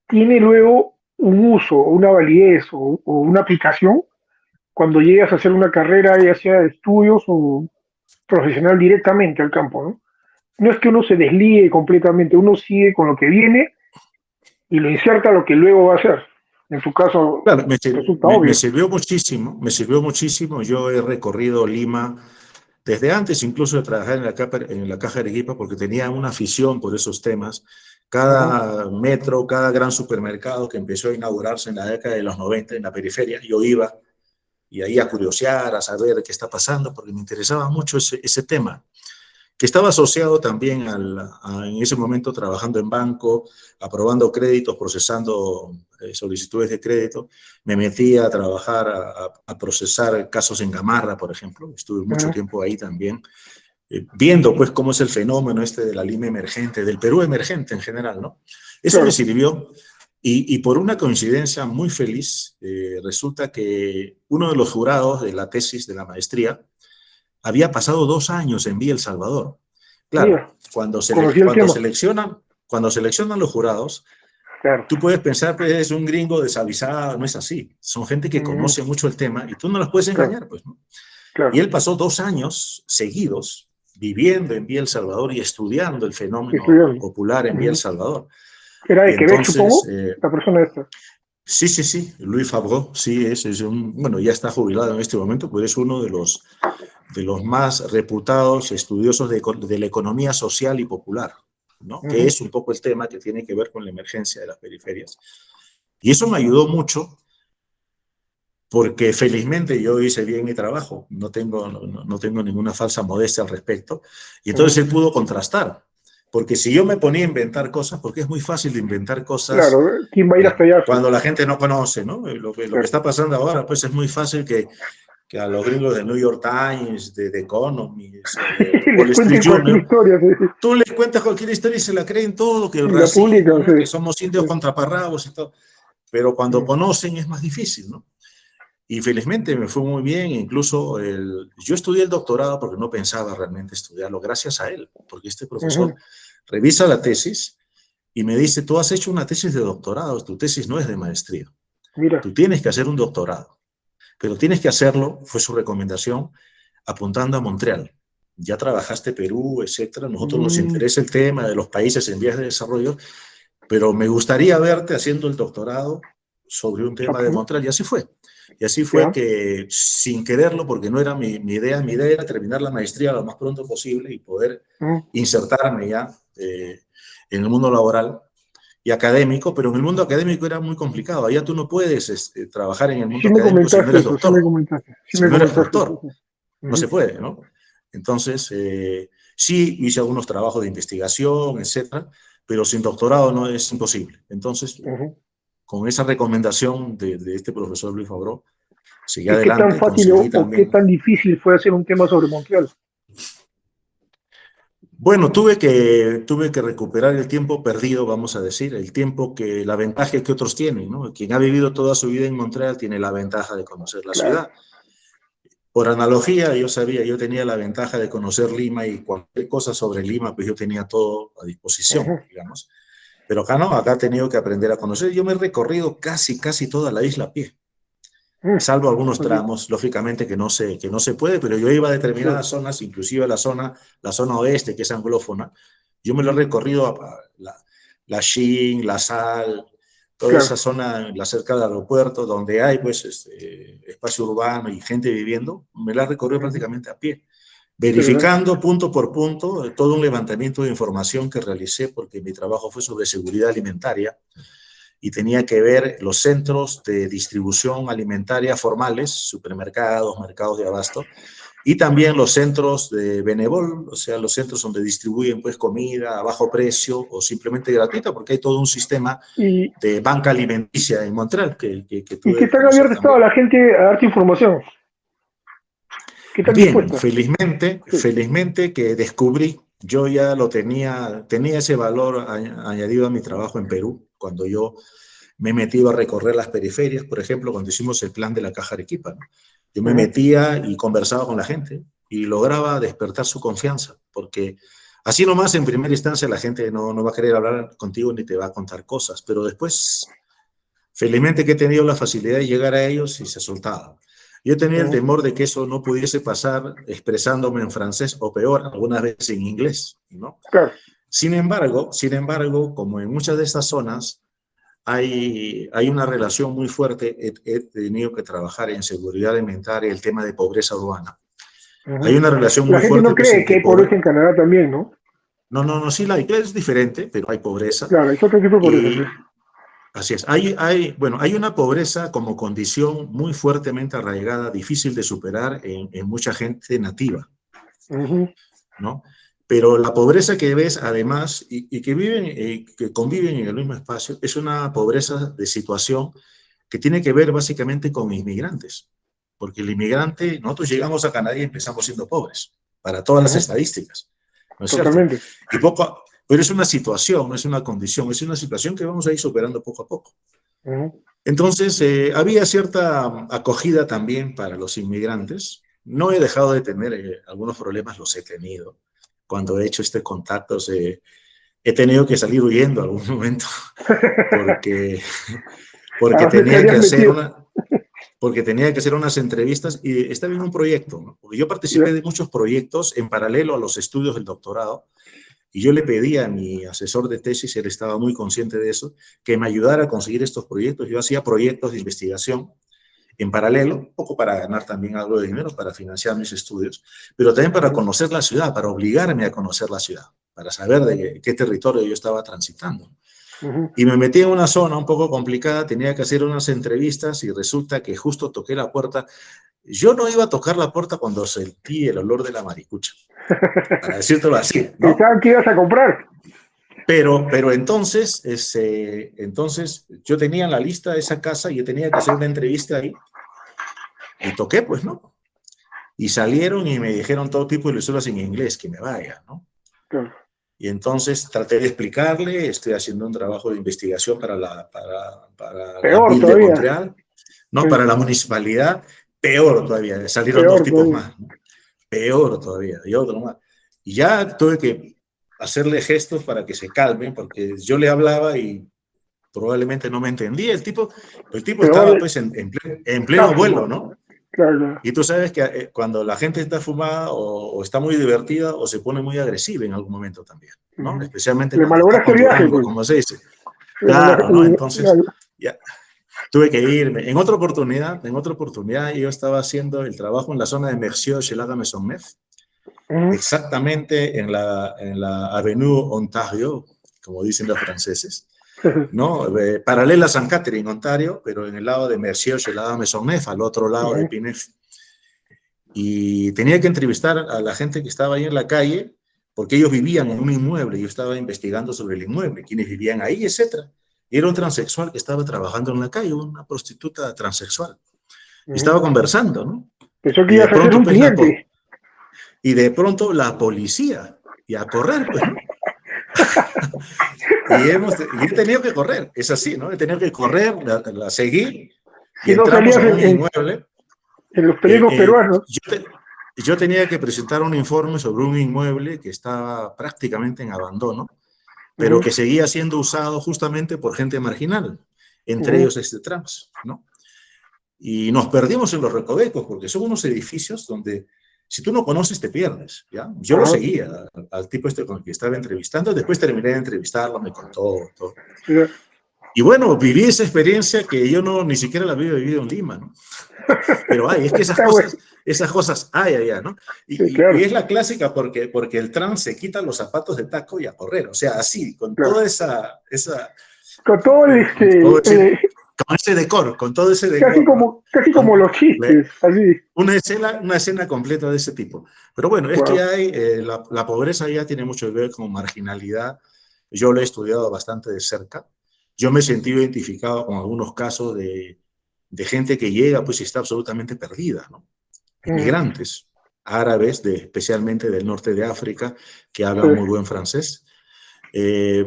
tiene luego un uso, una validez o una aplicación cuando llegas a hacer una carrera, ya sea de estudios o profesional directamente al campo, ¿no? No es que uno se desligue completamente, uno sigue con lo que viene y lo inserta a lo que luego va a hacer. En tu caso, Claro, resulta obvio. me sirvió muchísimo, me sirvió muchísimo. Yo he recorrido Lima desde antes incluso de trabajar en la Caja de Arequipa, porque tenía una afición por esos temas. Cada metro, cada gran supermercado que empezó a inaugurarse en la década de los 90 en la periferia, yo iba y ahí a curiosear, a saber qué está pasando, porque me interesaba mucho ese tema, que estaba asociado también en ese momento trabajando en banco, aprobando créditos, procesando solicitudes de crédito. Me metí a trabajar, a procesar casos en Gamarra, por ejemplo. Estuve mucho tiempo ahí también, viendo pues cómo es el fenómeno este de la Lima emergente, del Perú emergente en general, ¿no? Eso me Claro. sirvió. Y por una coincidencia muy feliz, resulta que uno de los jurados de la tesis de la maestría había pasado 2 años en Villa El Salvador. Claro, Mira, conocí el tema. cuando seleccionan los jurados, Claro. tú puedes pensar que es un gringo desavisado, no es así. Son gente que conoce mucho el tema y tú no los puedes Claro, engañar, pues, ¿no? Y claro. él pasó 2 años seguidos viviendo en Villa El Salvador y estudiando el fenómeno Estudiando. popular en Villa El Salvador. Era Y de Quebec, entonces, supongo, la persona esta. sí, sí, sí, Louis Favreau, sí, bueno, ya está jubilado en este momento, pues es uno de los más reputados estudiosos de la economía social y popular, ¿no? Que es un poco el tema que tiene que ver con la emergencia de las periferias. Y eso me ayudó mucho porque felizmente yo hice bien mi trabajo, no tengo ninguna falsa modestia al respecto, y entonces él pudo contrastar, porque si yo me ponía a inventar cosas, porque es muy fácil de inventar cosas Claro, ¿quién va a ir hasta allá? cuando la gente no conoce, ¿no? Lo que Claro. está pasando ahora, pues es muy fácil que a los gringos de New York Times, de Economist o de Wall Les Street cuenten cualquier Journal, historia, sí. tú les cuentas cualquier historia y se la creen todo, que el Y la racismo, publican, ¿no? Que sí. somos indios contra parrabos y todo. Pero cuando conocen es más difícil, ¿no? Y felizmente me fue muy bien, incluso yo estudié el doctorado porque no pensaba realmente estudiarlo, gracias a él, porque este profesor revisa la tesis y me dice, tú has hecho una tesis de doctorado, tu tesis no es de maestría, Mira, tú tienes que hacer un doctorado, pero tienes que hacerlo, fue su recomendación, apuntando a Montreal. Ya trabajaste Perú, etcétera, nosotros nos interesa el tema de los países en vías de desarrollo, pero me gustaría verte haciendo el doctorado sobre un tema de Montreal, y así fue. Y así fue ya. que, sin quererlo, porque no era mi idea era terminar la maestría lo más pronto posible y poder insertarme ya en el mundo laboral y académico, pero en el mundo académico era muy complicado. Allá tú no puedes trabajar en el mundo Sí me académico si no comentaste eres eso, sí me doctor. comentaste, sí Si me no eres comentaste eso. doctor, no se puede, ¿no? Entonces, sí hice algunos trabajos de investigación, etcétera, pero sin doctorado no es imposible. Entonces, con esa recomendación de este profesor Luis Favreau, seguí ¿Y qué tan adelante, fácil conseguí o qué también. tan difícil fue hacer un tema sobre Montreal? Bueno, tuve que recuperar el tiempo perdido, vamos a decir, la ventaja que otros tienen, ¿no? Quien ha vivido toda su vida en Montreal tiene la ventaja de conocer la Claro. ciudad. Por analogía, yo tenía la ventaja de conocer Lima y cualquier cosa sobre Lima, pues yo tenía todo a disposición, digamos. Pero acá no, acá he tenido que aprender a conocer. Yo me he recorrido casi toda la isla a pie, salvo algunos Así, tramos, lógicamente que no se puede, pero yo iba a determinadas claro. zonas, inclusive la zona oeste, que es anglófona, yo me lo he recorrido la Xin, la Sal, toda esa Claro. zona, la cerca del aeropuerto, donde hay pues espacio urbano y gente viviendo, me la he recorrido prácticamente a pie, Interesante. verificando punto por punto todo un levantamiento de información que realicé, porque mi trabajo fue sobre seguridad alimentaria y tenía que ver los centros de distribución alimentaria formales, supermercados, mercados de abasto, y también los centros de Benevol, o sea, los centros donde distribuyen pues comida a bajo precio o simplemente gratuita, porque hay todo un sistema ¿Y, de banca alimenticia en Montreal que tú y qué debes tan conocer abierta estaba también. la gente a darte información? ¿Qué tan Bien, dispuesta? felizmente, Sí. felizmente que descubrí, yo ya lo tenía ese valor añadido a mi trabajo en Perú, cuando yo me metí a recorrer las periferias, por ejemplo, cuando hicimos el plan de la Caja Arequipa, ¿no? Yo me metía y conversaba con la gente y lograba despertar su confianza, porque así nomás en primera instancia la gente no va a querer hablar contigo ni te va a contar cosas, pero después, felizmente que he tenido la facilidad de llegar a ellos y se soltaba. Yo tenía el temor de que eso no pudiese pasar expresándome en francés o peor, algunas veces en inglés, ¿no? Claro. Sin embargo, como en muchas de estas zonas, hay una relación muy fuerte. He tenido que trabajar en seguridad alimentaria, el tema de pobreza urbana. Hay Ujú. una relación La muy gente no fuerte pues, cree que entre hay pobreza pobre. en Canadá también, ¿no? No, no, no, sí la hay, es diferente, pero hay pobreza. Claro, es otro tipo de pobreza, sí. Y así es. Bueno, hay una pobreza como condición muy fuertemente arraigada, difícil de superar en mucha gente nativa, Ujú, ¿no? Pero la pobreza que ves, además, y que viven, que conviven en el mismo espacio, es una pobreza de situación que tiene que ver básicamente con inmigrantes. Porque el inmigrante, nosotros llegamos a Canadá y empezamos siendo pobres, para todas las ujú, estadísticas, ¿no es cierto? totalmente. Pero es una situación, no es una condición, es una situación que vamos a ir superando poco a poco. Ujú, Entonces, había cierta acogida también para los inmigrantes. No he dejado de tener algunos problemas, los he tenido. Cuando he hecho este contacto, he tenido que salir huyendo algún momento porque, ¿A porque dónde te tenía que habías hacer metido? unas entrevistas y estaba en un proyecto, ¿no? Porque yo Ya. participé de muchos proyectos en paralelo a los estudios del doctorado y yo le pedí a mi asesor de tesis, él estaba muy consciente de eso, que me ayudara a conseguir estos proyectos. Yo hacía proyectos de investigación en paralelo, un poco para ganar también algo de dinero, para financiar mis estudios, pero también para Ujú, conocer la ciudad, para obligarme a conocer la ciudad, para saber de qué territorio yo estaba transitando. ujú. Y me metí en una zona un poco complicada, tenía que hacer unas entrevistas y resulta que justo toqué la puerta. Yo no iba a tocar la puerta cuando sentí el olor de la maricucha, para decírtelo así, ¿no? Pensaban que ibas a comprar. Pero entonces, entonces yo tenía en la lista esa casa y yo tenía que hacer una entrevista ahí y toqué, pues, ¿no? Y salieron y me dijeron todo tipo de lecturas en inglés, que me vaya, ¿no? Claro. Y entonces traté de explicarle, estoy haciendo un trabajo de investigación para la Peor Ville de todavía. Montreal, ¿no? Sí, Para la municipalidad, peor todavía, salieron dos peor tipos todavía. más, ¿no? Peor todavía, y otro más. Y ya tuve que hacerle gestos para que se calmen, porque yo le hablaba y probablemente no me entendía. El tipo estaba Peor pues en está pleno vuelo, fumado. ¿no? Claro, claro. Y tú sabes que cuando la gente está fumada o está muy divertida o se pone muy agresiva en algún momento también, ¿no? Ujú. Especialmente Le cuando está malograste con el viaje, Durango, pues. como se dice. Sí, Claro, ¿no? Entonces, ya, tuve que irme. En otra oportunidad yo estaba haendo el trabajo en la zona de Mercier, Chelada Maisonneuve, ujú. exactamente en la Avenue Ontario, como dicen los franceses, ¿no? Paralela a San Catherine, Ontario, pero en el lado de Mercier, Chelada Maisonneuve, al otro lado de Ujú. Pinef. Y tenía que entrevistar a la gente que estaba ahí en la calle, porque ellos vivían en un inmueble. Yo estaba investigando sobre el inmueble, quiénes vivían ahí, etcétera. Y era un transexual que estaba trabajando en la calle, una prostituta transexual. Y Ujú. estaba conversando, ¿no? Pensó que Y de ibas a ser pronto, un pues, cliente. la policía, y a correr, pues, ¿no? Y he tenido que correr, es así, ¿no? He tenido que correr, la seguir, y Si no entramos salías a un inmueble. en los Eh, periódicos eh, peruanos. yo, yo tenía que presentar un informe sobre un inmueble que estaba prácticamente en abandono, pero Ujú, que seguía siendo usado justamente por gente marginal, entre ujú. ellos este trans, ¿no? Y nos perdimos en los recovecos, porque son unos edificios donde si tú no conoces te pierdes, ¿ya? Yo lo Ajá. seguía al tipo este con el que estaba entrevistando, después terminé de entrevistarlo, me contó todo. Sí, Y bueno, viví esa experiencia que yo no ni siquiera la había vivido en Lima, ¿no? Pero hay, es que esas está bueno. cosas, esas cosas hay allá, ¿no? Sí, Y claro. es la clásica porque el trans se quita los zapatos de taco y a correr, o sea, así, con Claro. toda esa Con todo ¿cómo decir? Con ese decor, con todo ese decor, ¿no? casi como Con, los chistes, así. una escena completa de ese tipo. Pero bueno, es que Wow. hay, la pobreza ya tiene mucho que ver con marginalidad. Yo lo he estudiado bastante de cerca. Yo me sentí identificado con algunos casos de gente que llega pues y está absolutamente perdida, ¿no? Ujú. Inmigrantes árabes, especialmente del norte de África, que Sí. hablan muy buen francés, eh,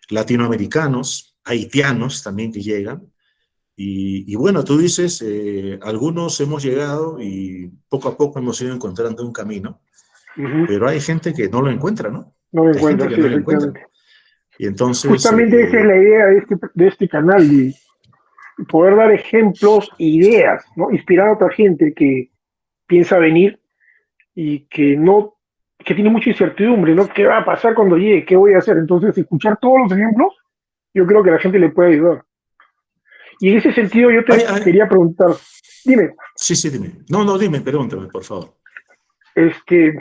latinoamericanos, haitianos también que llegan. Y bueno, tú dices, algunos hemos llegado y poco a poco hemos ido encontrando un camino, Ujú. pero hay gente que no lo encuentra, ¿no? No lo Hay gente encuentro, que sí, no lo encuentra. efectivamente. Y entonces, Justamente esa es la idea de este canal, de poder dar ejemplos, ideas, ¿no? Inspirar a otra gente que piensa venir y que tiene mucha incertidumbre, ¿no? ¿Qué va a pasar cuando llegue? ¿Qué voy a hacer? Entonces, escuchar todos los ejemplos, yo creo que a la gente le puede ayudar. Y en ese sentido, yo ay, te ay, quería preguntar, dime, sí, sí, dime. No, no, dime, pregúntame, por favor. este,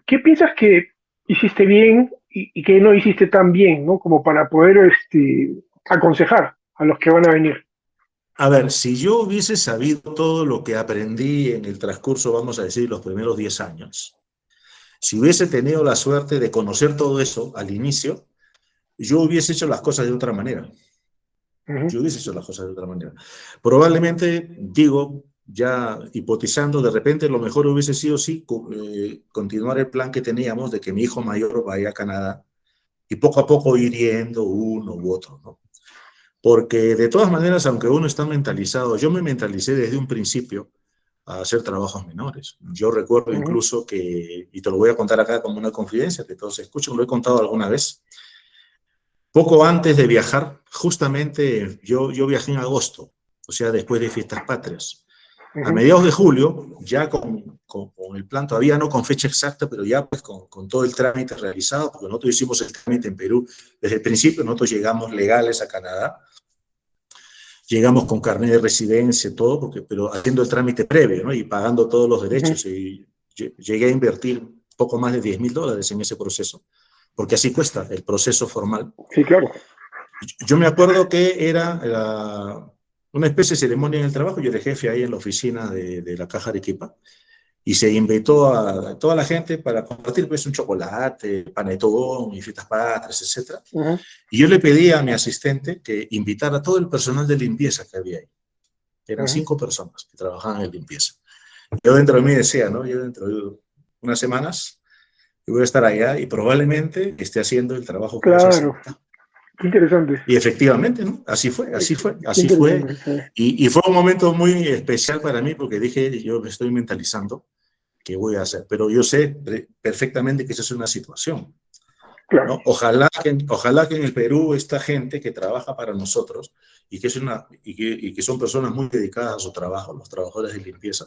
¿qué piensas que hiciste bien y que no hiciste tan bien, ¿no? Como para poder aconsejar a los que van a venir. A ver, si yo hubiese sabido todo lo que aprendí en el transcurso, vamos a decir, los primeros 10 años, si hubiese tenido la suerte de conocer todo eso al inicio, yo hubiese hecho las cosas de otra manera. Ujú, Yo hubiese hecho las cosas de otra manera. Probablemente, digo, ya hipotizando, de repente lo mejor hubiese sido, sí, continuar el plan que teníamos de que mi hijo mayor vaya a Canadá y poco a poco ir yendo uno u otro, ¿no? Porque de todas maneras, aunque uno está mentalizado, yo me mentalicé desde un principio a hacer trabajos menores. Yo recuerdo ujú, incluso que, y te lo voy a contar acá como una confidencia, que todos escuchan, lo he contado alguna vez, poco antes de viajar, justamente yo viajé en agosto, o sea, después de Fiestas Patrias. A ujú, mediados de julio, ya con el plan, todavía no con fecha exacta, pero ya pues con todo el trámite realizado, porque nosotros hicimos el trámite en Perú desde el principio, nosotros llegamos legales a Canadá, llegamos con carnet de residencia, todo, pero haciendo el trámite previo, ¿no? Y pagando todos los ujú. derechos. Y llegué a invertir poco más de $10,000 en ese proceso, porque así cuesta el proceso formal. Sí, claro. Yo me acuerdo que era una especie de ceremonia en el trabajo, yo era jefe ahí en la oficina de la Caja de Arequipa, y se invitó a toda la gente para compartir pues un chocolate, panetón y fiestas patrias, etcétera. Ujú, Y yo le pedí a mi asistente que invitara a todo el personal de limpieza que había ahí. Eran ujú. 5 personas que trabajaban en limpieza. Yo dentro de mí decía, ¿no? Yo dentro de unas semanas yo voy a estar allá y probablemente esté haciendo el trabajo que ellos hacen Claro, acá. qué interesante. Y efectivamente, ¿no? Así fue, así fue, Qué así fue. interesante. Sí. Y fue un momento muy especial para mí porque dije, yo me estoy mentalizando qué voy a hacer. Pero yo sé perfectamente que esa es una situación, Claro. ¿no? Ojalá que en el Perú esta gente que trabaja para nosotros y que son personas muy dedicadas a su trabajo, los trabajadores de limpieza,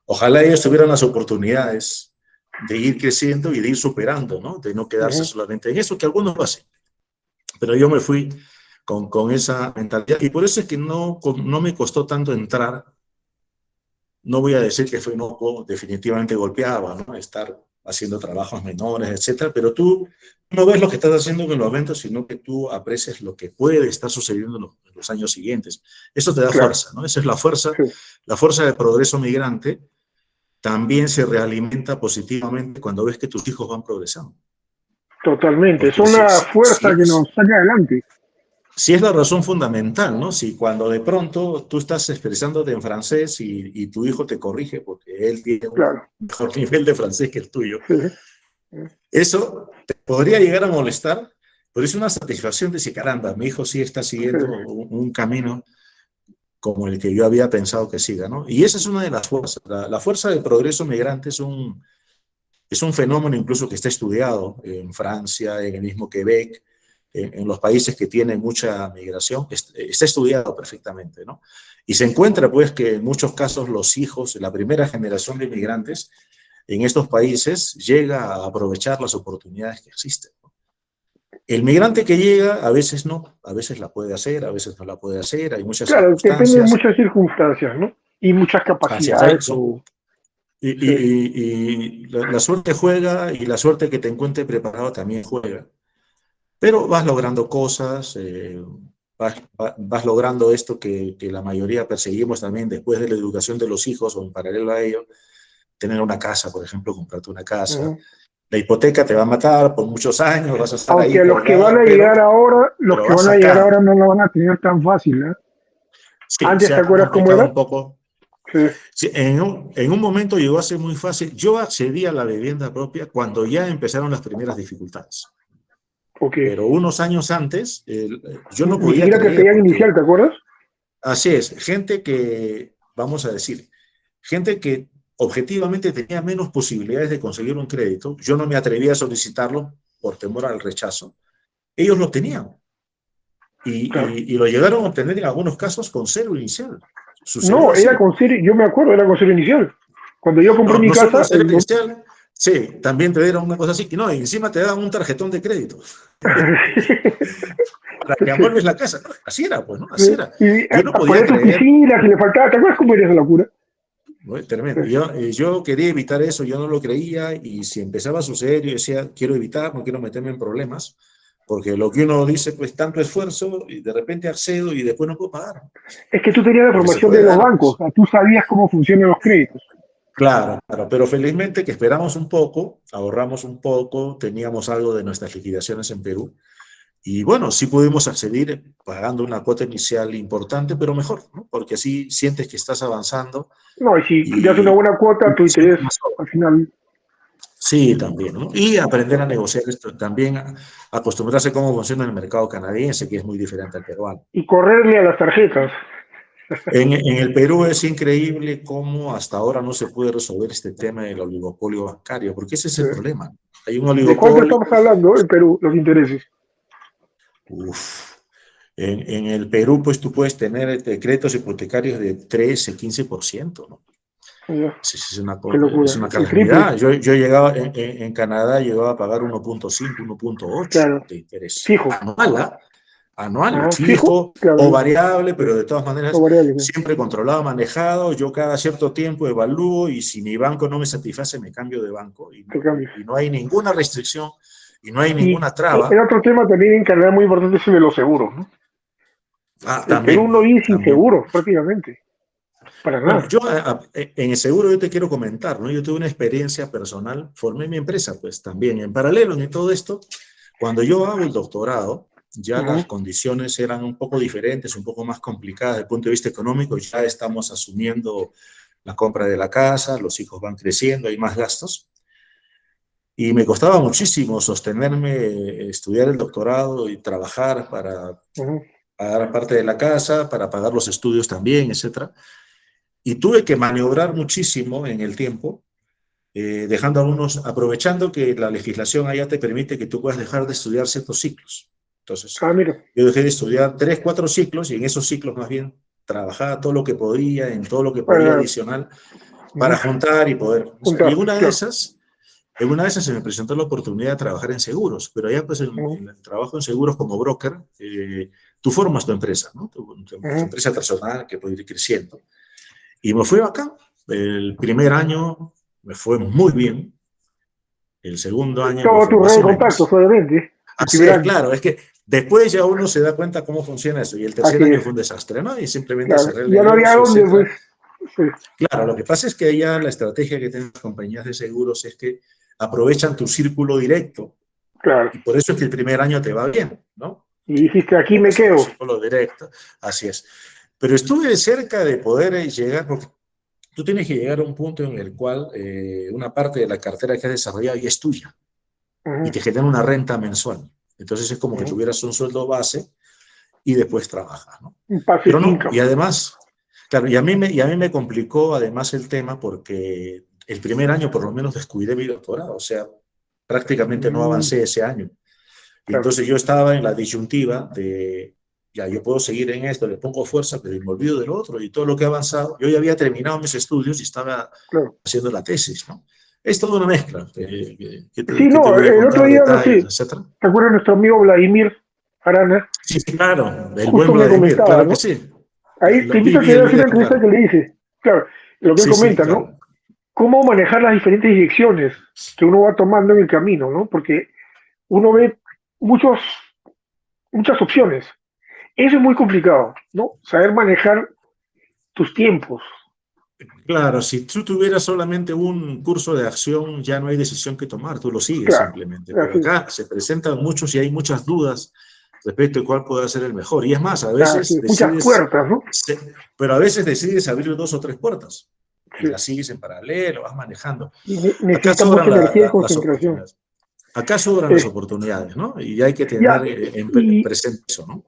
ojalá ellos tuvieran las oportunidades de ir creciendo y de ir superando, ¿no? De no quedarse Ujú. solamente en eso, que algunos lo hacen. Pero yo me fui con esa mentalidad y por eso es que no me costó tanto entrar. No voy a decir que fue no, definitivamente golpeaba, ¿no? Estar haciendo trabajos menores, etcétera, pero tú no ves lo que estás haciendo en el momento, sino que tú aprecias lo que puede estar sucediendo en los años siguientes. Eso te da Claro. fuerza, ¿no? Esa es Sí. la fuerza del progreso migrante también se realimenta positivamente cuando ves que tus hijos van progresando. Totalmente. Es Porque una fuerza que nos saca adelante. si es la razón fundamental, ¿no? Si cuando de pronto tú estás expresándote en francés y tu hijo te corrige porque él tiene un Claro. mejor nivel de francés que el tuyo, Sí. eso te podría llegar a molestar, pero es una satisfacción de decir, caramba, mi hijo sí está Sí. siguiendo un camino como el que yo había pensado que siga, ¿no? Y esa es una de las fuerzas. La fuerza del progreso migrante es un fenómeno incluso que está estudiado en Francia, en el mismo Quebec, en los países que tienen mucha migración, está estudiado perfectamente, ¿no? Y se encuentra pues que en muchos casos los hijos, la primera generación de inmigrantes en estos países llega a aprovechar las oportunidades que existen, ¿no? El migrante que llega a veces no, a veces la puede hacer, a veces no la puede hacer, hay muchas Claro, depende de circunstancias muchas circunstancias, ¿no? Y muchas hacia capacidades. eso. Sí. Y la suerte juega y la suerte que te encuentre preparado también juega. Pero vas logrando cosas, vas logrando esto que la mayoría perseguimos también después de la educación de los hijos o en paralelo a ello, tener una casa, por ejemplo, comprarte una casa. Ujú. La hipoteca te va a matar por muchos años, vas a estar ahí Aunque colgado, los pero que vas van a llegar sacando. ahora no lo van a tener tan fácil, ¿eh? Sí, Antes, se ¿te ha acuerdas cómo complicado era? un poco. Sí. Sí, en un momento llegó a ser muy fácil. Yo accedí a la vivienda propia cuando ya empezaron las primeras dificultades. Ok. Pero unos años antes, yo no Ni podía siquiera te creer pedían inicial, porque ¿te acuerdas? así es, gente que, vamos a decir, gente que objetivamente tenía menos posibilidades de conseguir un crédito, yo no me atrevía a solicitarlo por temor al rechazo, ellos lo tenían Claro. y lo llegaron a obtener en algunos casos con cero inicial. Sucedió No, era así. con serie, yo me acuerdo, era con serie inicial. Cuando yo compré No, mi no solo casa, cero inicial, sí, también te dieron una cosa así, y no, y encima te daban un tarjetón de crédito para que amuebles la casa. Así era, pues, ¿no? Así era. y Yo no podía ponía tus creer. piscinas y le faltaba, ¿te acuerdas cómo era esa locura? ¿no? Tremendo. Sí. Yo quería evitar eso, yo no lo creía, y si empezaba a suceder, yo decía, quiero evitar, no quiero meterme en problemas, porque lo que uno dice, pues tanto esfuerzo, y de repente accedo y después no puedo pagar, Es que tú tenías la porque se información de puede los dar, bancos, pues. o sea, tú sabías cómo funcionan los créditos. Claro, claro, pero felizmente que esperamos un poco, ahorramos un poco, teníamos algo de nuestras liquidaciones en Perú, y bueno, sí pudimos acceder pagando una cuota inicial importante, pero mejor, ¿no? Porque así sientes que estás avanzando No, y si ya es una y, buena cuota, tu interés al final, sí, también, ¿no? Y aprender a negociar esto, también acostumbrarse a cómo funciona el mercado canadiense, que es muy diferente al peruano. y correrle a las tarjetas. En el Perú es increíble cómo hasta ahora no se puede resolver este tema del oligopolio bancario, porque ese es el problema. Hay un ¿De cuánto oligopolio, estamos hablando en Perú, los intereses? uf, en el Perú pues tú puedes tener créditos hipotecarios de 13, 15%, ¿no? Ya, qué Es locura. una El triple, calamidad. Yo llegaba, en Canadá llegaba a pagar 1.5, 1.8 claro. de interés Fijo. anual, ¿ah? Anual, Ah, fijo, fijo o claro, variable, pero de todas o maneras variable. Sí. siempre controlado, manejado. Yo cada cierto tiempo evalúo, y si mi banco no me satisface, me cambio de banco, Te cambias. y no hay ninguna restricción y no hay Y ninguna el traba. otro tema también en Canadá muy importante es el de los seguros, ¿no? Ah, El Perú no también, vive sin también. seguros prácticamente, para Bueno, nada. yo en el seguro yo te quiero comentar, ¿no? Yo tuve una experiencia personal, formé mi empresa, pues también en paralelo en todo esto. Cuando yo hago el doctorado, ya Ujú. las condiciones eran un poco diferentes, un poco más complicadas desde el punto de vista económico. Ya estamos asumiendo la compra de la casa, los hijos van creciendo, hay más gastos. Y me costaba muchísimo sostenerme, estudiar el doctorado y trabajar para Ujú. pagar parte de la casa, para pagar los estudios también, etcétera. Y tuve que maniobrar muchísimo en el tiempo, dejando algunos, aprovechando que la legislación allá te permite que tú puedas dejar de estudiar ciertos ciclos. Entonces, Ah, mira. yo dejé de estudiar 3, 4 ciclos, y en esos ciclos más bien trabajaba todo lo que podía, en todo lo que podía Para adicional, ujú, para juntar y poder. Y juntar, claro. en una de esas se me presentó la oportunidad de trabajar en seguros, pero allá pues Ujú, en el trabajo en seguros como broker, tú formas tu empresa, ¿no? Tu ujú. empresa personal que puede ir creciendo. Y me fue acá. El primer año me fue muy bien. El segundo año me Todo fue tu red más de o contactos, menos. obviamente, el Así primer es, año. claro. Es que después ya uno se da cuenta cómo funciona eso. Y el tercer Así año es, fue un desastre, ¿no? Y simplemente claro. cerré el Ya no había negocio, dónde, pues, etcétera. sí, Claro, lo que pasa es que allá la estrategia que tienen las compañías de seguros es que aprovechan tu círculo directo. claro. Y por eso es que el primer año te va bien, ¿no? Y dijiste, aquí me Llegas a tu quedo. círculo directo. Así es. Pero estuve cerca de poder llegar, porque tú tienes que llegar a un punto en el cual una parte de la cartera que has desarrollado ya es tuya y Ujú, te genera una renta mensual. Entonces es como que ujú. tuvieras un sueldo base y después trabajas, ¿no? Un passive Pero no, y income. además, claro, y a mí me complicó además el tema, porque el primer año por lo menos descuidé mi doctorado, o sea, prácticamente no Mm, avancé ese año. Y claro, entonces yo estaba en la disyuntiva de, ya, yo puedo seguir en esto, le pongo fuerza, pero me olvido del otro, y todo lo que he avanzado. Yo ya había terminado mis estudios y estaba claro. haciendo la tesis, ¿no? Es toda una mezcla, Sí, que te no, voy a el otro contar día, no detalles, sé, etcétera. ¿te acuerdas de nuestro amigo Vladimir Arana? Sí, claro, el buen Justo me Vladimir, comentaba, claro que ¿no? sí. Ahí te Lo vi, invito a vi que el veas video una que entrevista que claro. le hice. Claro, lo que él Sí, sí, comenta, ¿no? claro. Cómo manejar las diferentes direcciones que uno va tomando en el camino, ¿no? Porque uno ve muchos, muchas opciones. Eso es muy complicado, ¿no? Saber manejar tus tiempos. Claro, si tú tuvieras solamente un curso de acción, ya no hay decisión que tomar, tú lo sigues Claro, simplemente. Pero así es, acá se presentan muchos y hay muchas dudas respecto a cuál puede ser el mejor. Y es más, a así veces es. Muchas decides, puertas, ¿no? pero a veces decides abrir 2 o 3 puertas y Sí. las sigues en paralelo, vas manejando. Y Acá necesita mucha sobran energía y las concentración. oportunidades. Acá sobran las Eh, oportunidades, ¿no? Y hay que ya, tener y, presente eso, ¿no?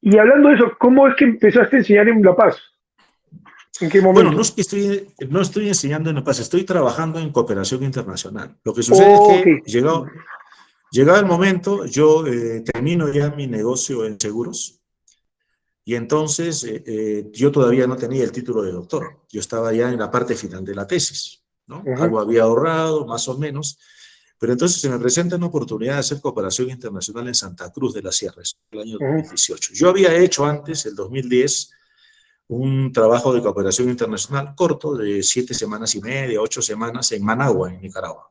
y hablando de eso, ¿cómo es que empezaste a enseñar en La Paz? ¿En qué Bueno, no momento? es que no estoy enseñando en La Paz, estoy trabajando en cooperación internacional. Lo que sucede es Ok. que llegado el momento, yo termino ya mi negocio en seguros, y entonces yo todavía no tenía el título de doctor. Yo estaba ya en la parte final de la tesis, ¿no? Ujú, Algo había ahorrado, más o menos, pero entonces se me presenta una oportunidad de hacer cooperación internacional en Santa Cruz de la Sierra, el año ujú, 2018. Yo había hecho antes, el 2010, un trabajo de cooperación internacional corto de 7 semanas y media, 8 semanas en Managua, en Nicaragua.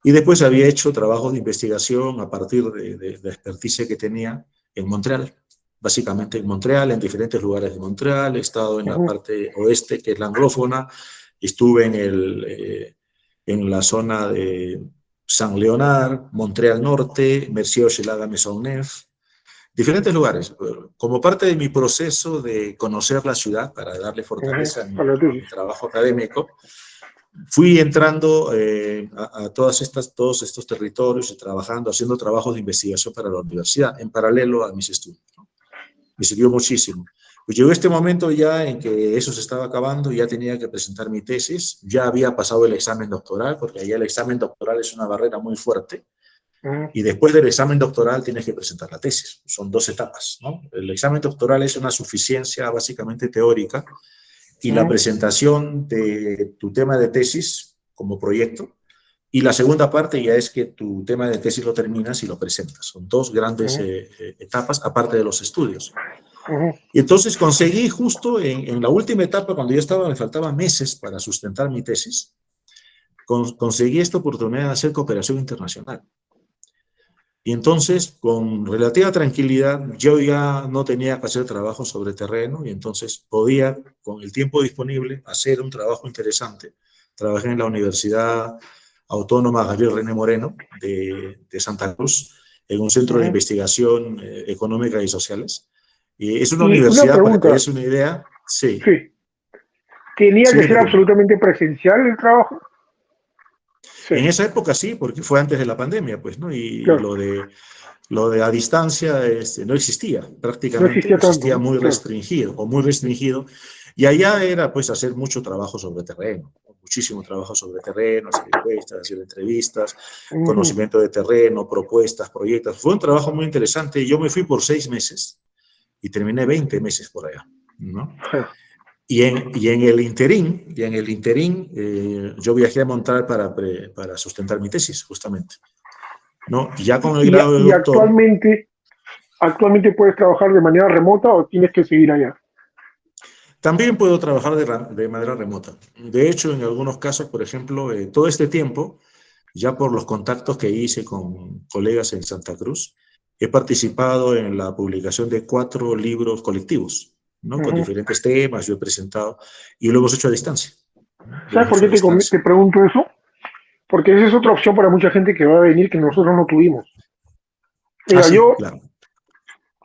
Y después había hecho trabajos de investigación a partir de la experticia que tenía en Montreal, básicamente en Montreal, en diferentes lugares de Montreal. He estado en la parte oeste, que es la anglófona, estuve en la zona de Saint-Léonard, Montreal Norte, Mercier-Hochelaga-Maisonneuve, diferentes lugares, como parte de mi proceso de conocer la ciudad para darle fortaleza a mi trabajo académico. Fui entrando todos estos territorios y trabajando, haciendo trabajos de investigación para la universidad, en paralelo a mis estudios, ¿no? Me sirvió muchísimo. Pues llegó este momento ya en que eso se estaba acabando, ya tenía que presentar mi tesis, ya había pasado el examen doctoral, porque allá el examen doctoral es una barrera muy fuerte, y después del examen doctoral tienes que presentar la tesis. Son 2 etapas, ¿no? El examen doctoral es una suficiencia básicamente teórica, y la presentación de tu tema de tesis como proyecto, y la segunda parte ya es que tu tema de tesis lo terminas y lo presentas. Son 2 grandes etapas, aparte de los estudios. Y entonces conseguí justo en la última etapa, cuando ya estaba, me faltaban meses para sustentar mi tesis, conseguí esta oportunidad de hacer cooperación internacional. Y entonces, con relativa tranquilidad, yo ya no tenía que hacer trabajo sobre terreno, y entonces podía, con el tiempo disponible, hacer un trabajo interesante. Trabajé en la Universidad Autónoma Gabriel René Moreno de Santa Cruz, en un centro de investigación económica y sociales. Y es una universidad, para que te des una idea, sí. ¿Tenía que ser absolutamente presencial el trabajo? Sí. En esa época sí, porque fue antes de la pandemia, pues, ¿no? Y claro, lo de a distancia no existía, prácticamente no existía muy restringido, o muy restringido, y allá era, pues, hacer mucho trabajo sobre terreno, muchísimo trabajo sobre terreno, hacer encuestas, hacer entrevistas, conocimiento de terreno, propuestas, proyectos. Fue un trabajo muy interesante. Yo me fui por 6 meses y terminé 20 meses por allá, ¿no? Y en el interín, yo viajé a Montreal para sustentar mi tesis, justamente, ¿no? Ya con el grado de doctor. ¿Actualmente puedes trabajar de manera remota o tienes que seguir allá? También puedo trabajar de manera remota. De hecho, en algunos casos, por ejemplo, todo este tiempo, ya por los contactos que hice con colegas en Santa Cruz, he participado en la publicación de 4 libros colectivos, ¿no? Con diferentes temas, yo he presentado, y lo hemos hecho a distancia. ¿Sabes por qué te pregunto eso? Porque esa es otra opción para mucha gente que va a venir que nosotros no tuvimos. Mira, sí, yo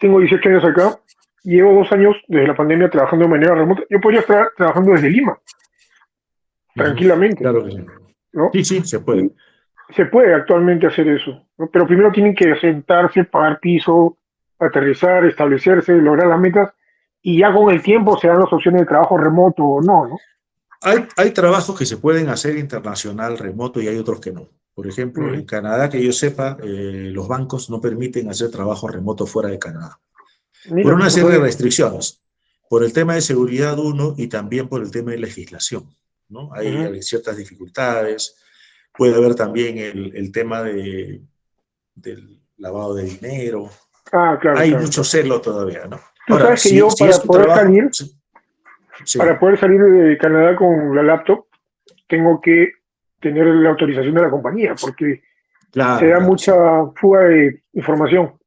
tengo 18 años acá, llevo 2 años desde la pandemia trabajando de manera remota. Yo podría estar trabajando desde Lima, tranquilamente. Claro que sí. ¿No? Sí, se puede. Se puede actualmente hacer eso, ¿no? Pero primero tienen que sentarse, pagar piso, aterrizar, establecerse, lograr las metas, y ya con el tiempo se dan las opciones de trabajo remoto o no, ¿no? Hay trabajos que se pueden hacer internacional, remoto, y hay otros que no. Por ejemplo, en Canadá, que yo sepa, los bancos no permiten hacer trabajo remoto fuera de Canadá. Por una serie de restricciones. Por el tema de seguridad, uno, y también por el tema de legislación, ¿no? Hay ciertas dificultades. Puede haber también el tema del lavado de dinero. Claro. Hay mucho celo todavía, ¿no? Tú sabes que yo para poder salir, para poder salir de Canadá con la laptop, tengo que tener la autorización de la compañía, porque se da mucha fuga de información.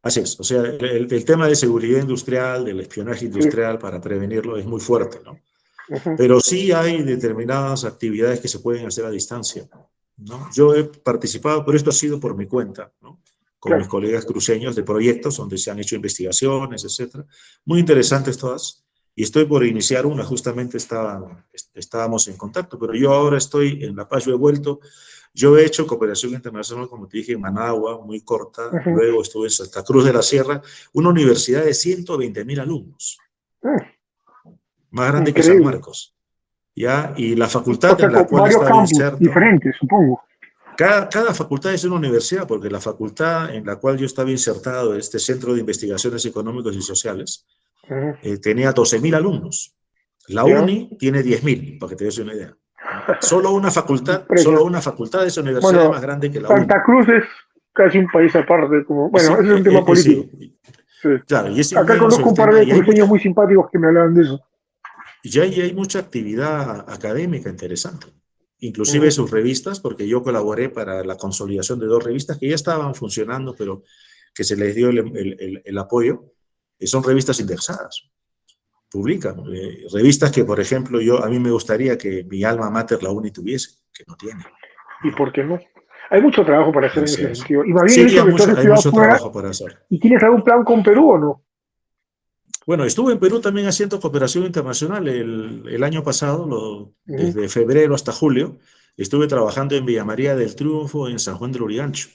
Así es, o sea, el tema de seguridad industrial, del espionaje industrial, para prevenirlo es muy fuerte, ¿no? Pero sí hay determinadas actividades que se pueden hacer a distancia, ¿no? Yo he participado, pero esto ha sido por mi cuenta, ¿no? Con mis colegas cruceños de proyectos donde se han hecho investigaciones, etcétera. Muy interesantes todas. Y estoy por iniciar una, justamente estábamos en contacto, pero yo ahora estoy en La Paz, yo he vuelto. Yo he hecho cooperación internacional, como te dije, en Managua, muy corta. Luego estuve en Santa Cruz de la Sierra, una universidad de 120.000 alumnos. Más grande que San Marcos. ¿Ya? Y la facultad en la cual estaba inserto. Diferentes, supongo. Cada facultad es una universidad, porque la facultad en la cual yo estaba insertado, este Centro de Investigaciones Económicas y Sociales, tenía 12.000 alumnos. La UNI tiene 10.000, para que te des una idea. Solo una facultad de esa universidad es más grande que la UNI. Santa Cruz es casi un país aparte. Ese es un tema político. Sí. Claro, y ese Acá mismo es conozco el un par tema, de cruceños muy simpáticos que me hablaban de eso. y hay mucha actividad académica interesante. Inclusive Ujú. sus revistas, porque yo colaboré para la consolidación de dos revistas que ya estaban funcionando, pero que se les dio el apoyo, son revistas indexadas, publican. Revistas que, por ejemplo, a mí me gustaría que mi alma mater, la UNI, tuviese, que no tiene. ¿Y por qué no? Hay mucho trabajo para hacer en Así ese es. sentido. Y más bien el Sí, hecho que tú has hay estudiado mucho fuera trabajo para hacer. y tienes algún plan con Perú o no. Bueno, estuve en Perú también haciendo cooperación internacional el año pasado, Ujú. desde febrero hasta julio. Estuve trabajando en Villa María del Triunfo, en San Juan del Urigancho,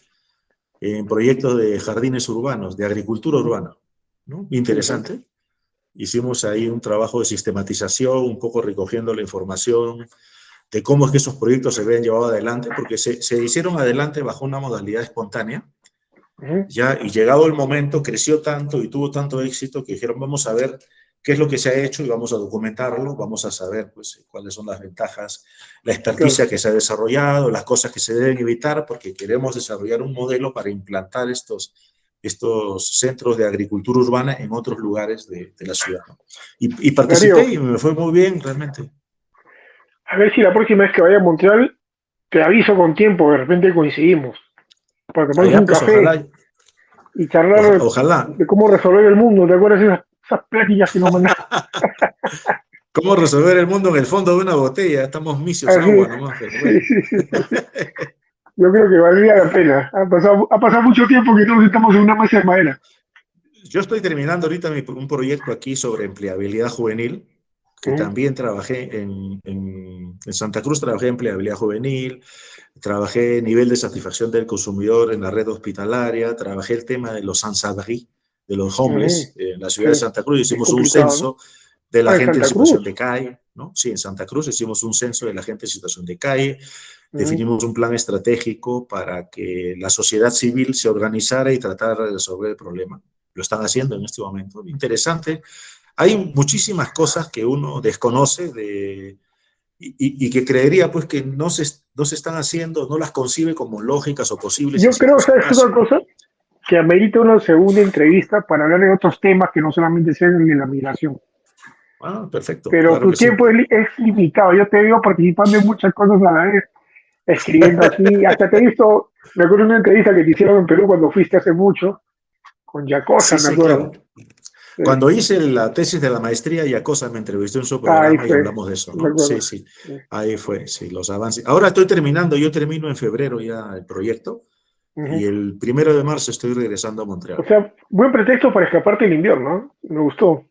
en proyectos de jardines urbanos, de agricultura urbana, ¿no? Interesante. Interesante. Hicimos ahí un trabajo de sistematización, un poco recogiendo la información de cómo es que esos proyectos se habían llevado adelante, porque se hicieron adelante bajo una modalidad espontánea, Ujú. ya, y llegado el momento, creció tanto y tuvo tanto éxito que dijeron, vamos a ver qué es lo que se ha hecho y vamos a documentarlo, vamos a saber pues, cuáles son las ventajas, la Claro. experticia que se ha desarrollado, las cosas que se deben evitar, porque queremos desarrollar un modelo para implantar estos centros de agricultura urbana en otros lugares de la ciudad, ¿no? Y participé Darío, y me fue muy bien realmente. a ver si la próxima vez que vaya a Montreal te aviso con tiempo, de repente coincidimos, para tomarnos Allá un pues café ojalá, y charlar ojalá. de cómo resolver el mundo. ¿Te acuerdas de esas pláticas que nos mandaban? ¿Cómo resolver el mundo en el fondo de una botella? Estamos misios, Así, agua nomás, pero sí, bueno. sí, sí, sí. Yo creo que valdría la pena. Ha pasado mucho tiempo que todos estamos en una mesa de madera. Yo estoy terminando ahorita un proyecto aquí sobre empleabilidad juvenil, que Ujú, también trabajé en Santa Cruz, trabajé en empleabilidad juvenil, trabajé nivel de satisfacción del consumidor en la red hospitalaria, trabajé el tema de los sans-abri, de los ujú. homeless. En la ciudad de Sí, Santa Cruz es hicimos un complicado, ¿no? censo de la Ah, en gente en Santa Cruz. situación de calle, ¿no? Sí, en Santa Cruz hicimos un censo de la gente en situación de calle, Ujú. definimos un plan estratégico para que la sociedad civil se organizara y tratara de resolver el problema. Lo están haciendo en este momento. Interesante. Hay muchísimas cosas que uno desconoce y que creería pues que no se están haciendo, no las concibe como lógicas o posibles en Yo creo, ciertos ¿sabes qué otra espacios, ¿no? cosa? Que amerita una segunda entrevista para hablar de otros temas que no solamente sean de la migración. Ah, perfecto, Pero claro tu que sí. tiempo es limitado. Yo te veo participando en muchas cosas a la vez, escribiendo aquí. Hasta te he visto, me acuerdo de una entrevista que te hicieron en Perú cuando fuiste hace mucho, con Yacosa, Sí, me sí, acuerdo. claro. Sí. Cuando hice la tesis de la maestría, Yacosa me entrevistó en su Ahí programa y fue, hablamos de eso, me ¿no? acuerdo. Sí, sí. Sí. Ahí fue, sí, los avances. Ahora estoy terminando, yo termino en febrero ya el proyecto Ujú. y el 1 de marzo estoy regresando a O Montreal. sea, buen pretexto para escaparte del invierno, ¿no? Me gustó.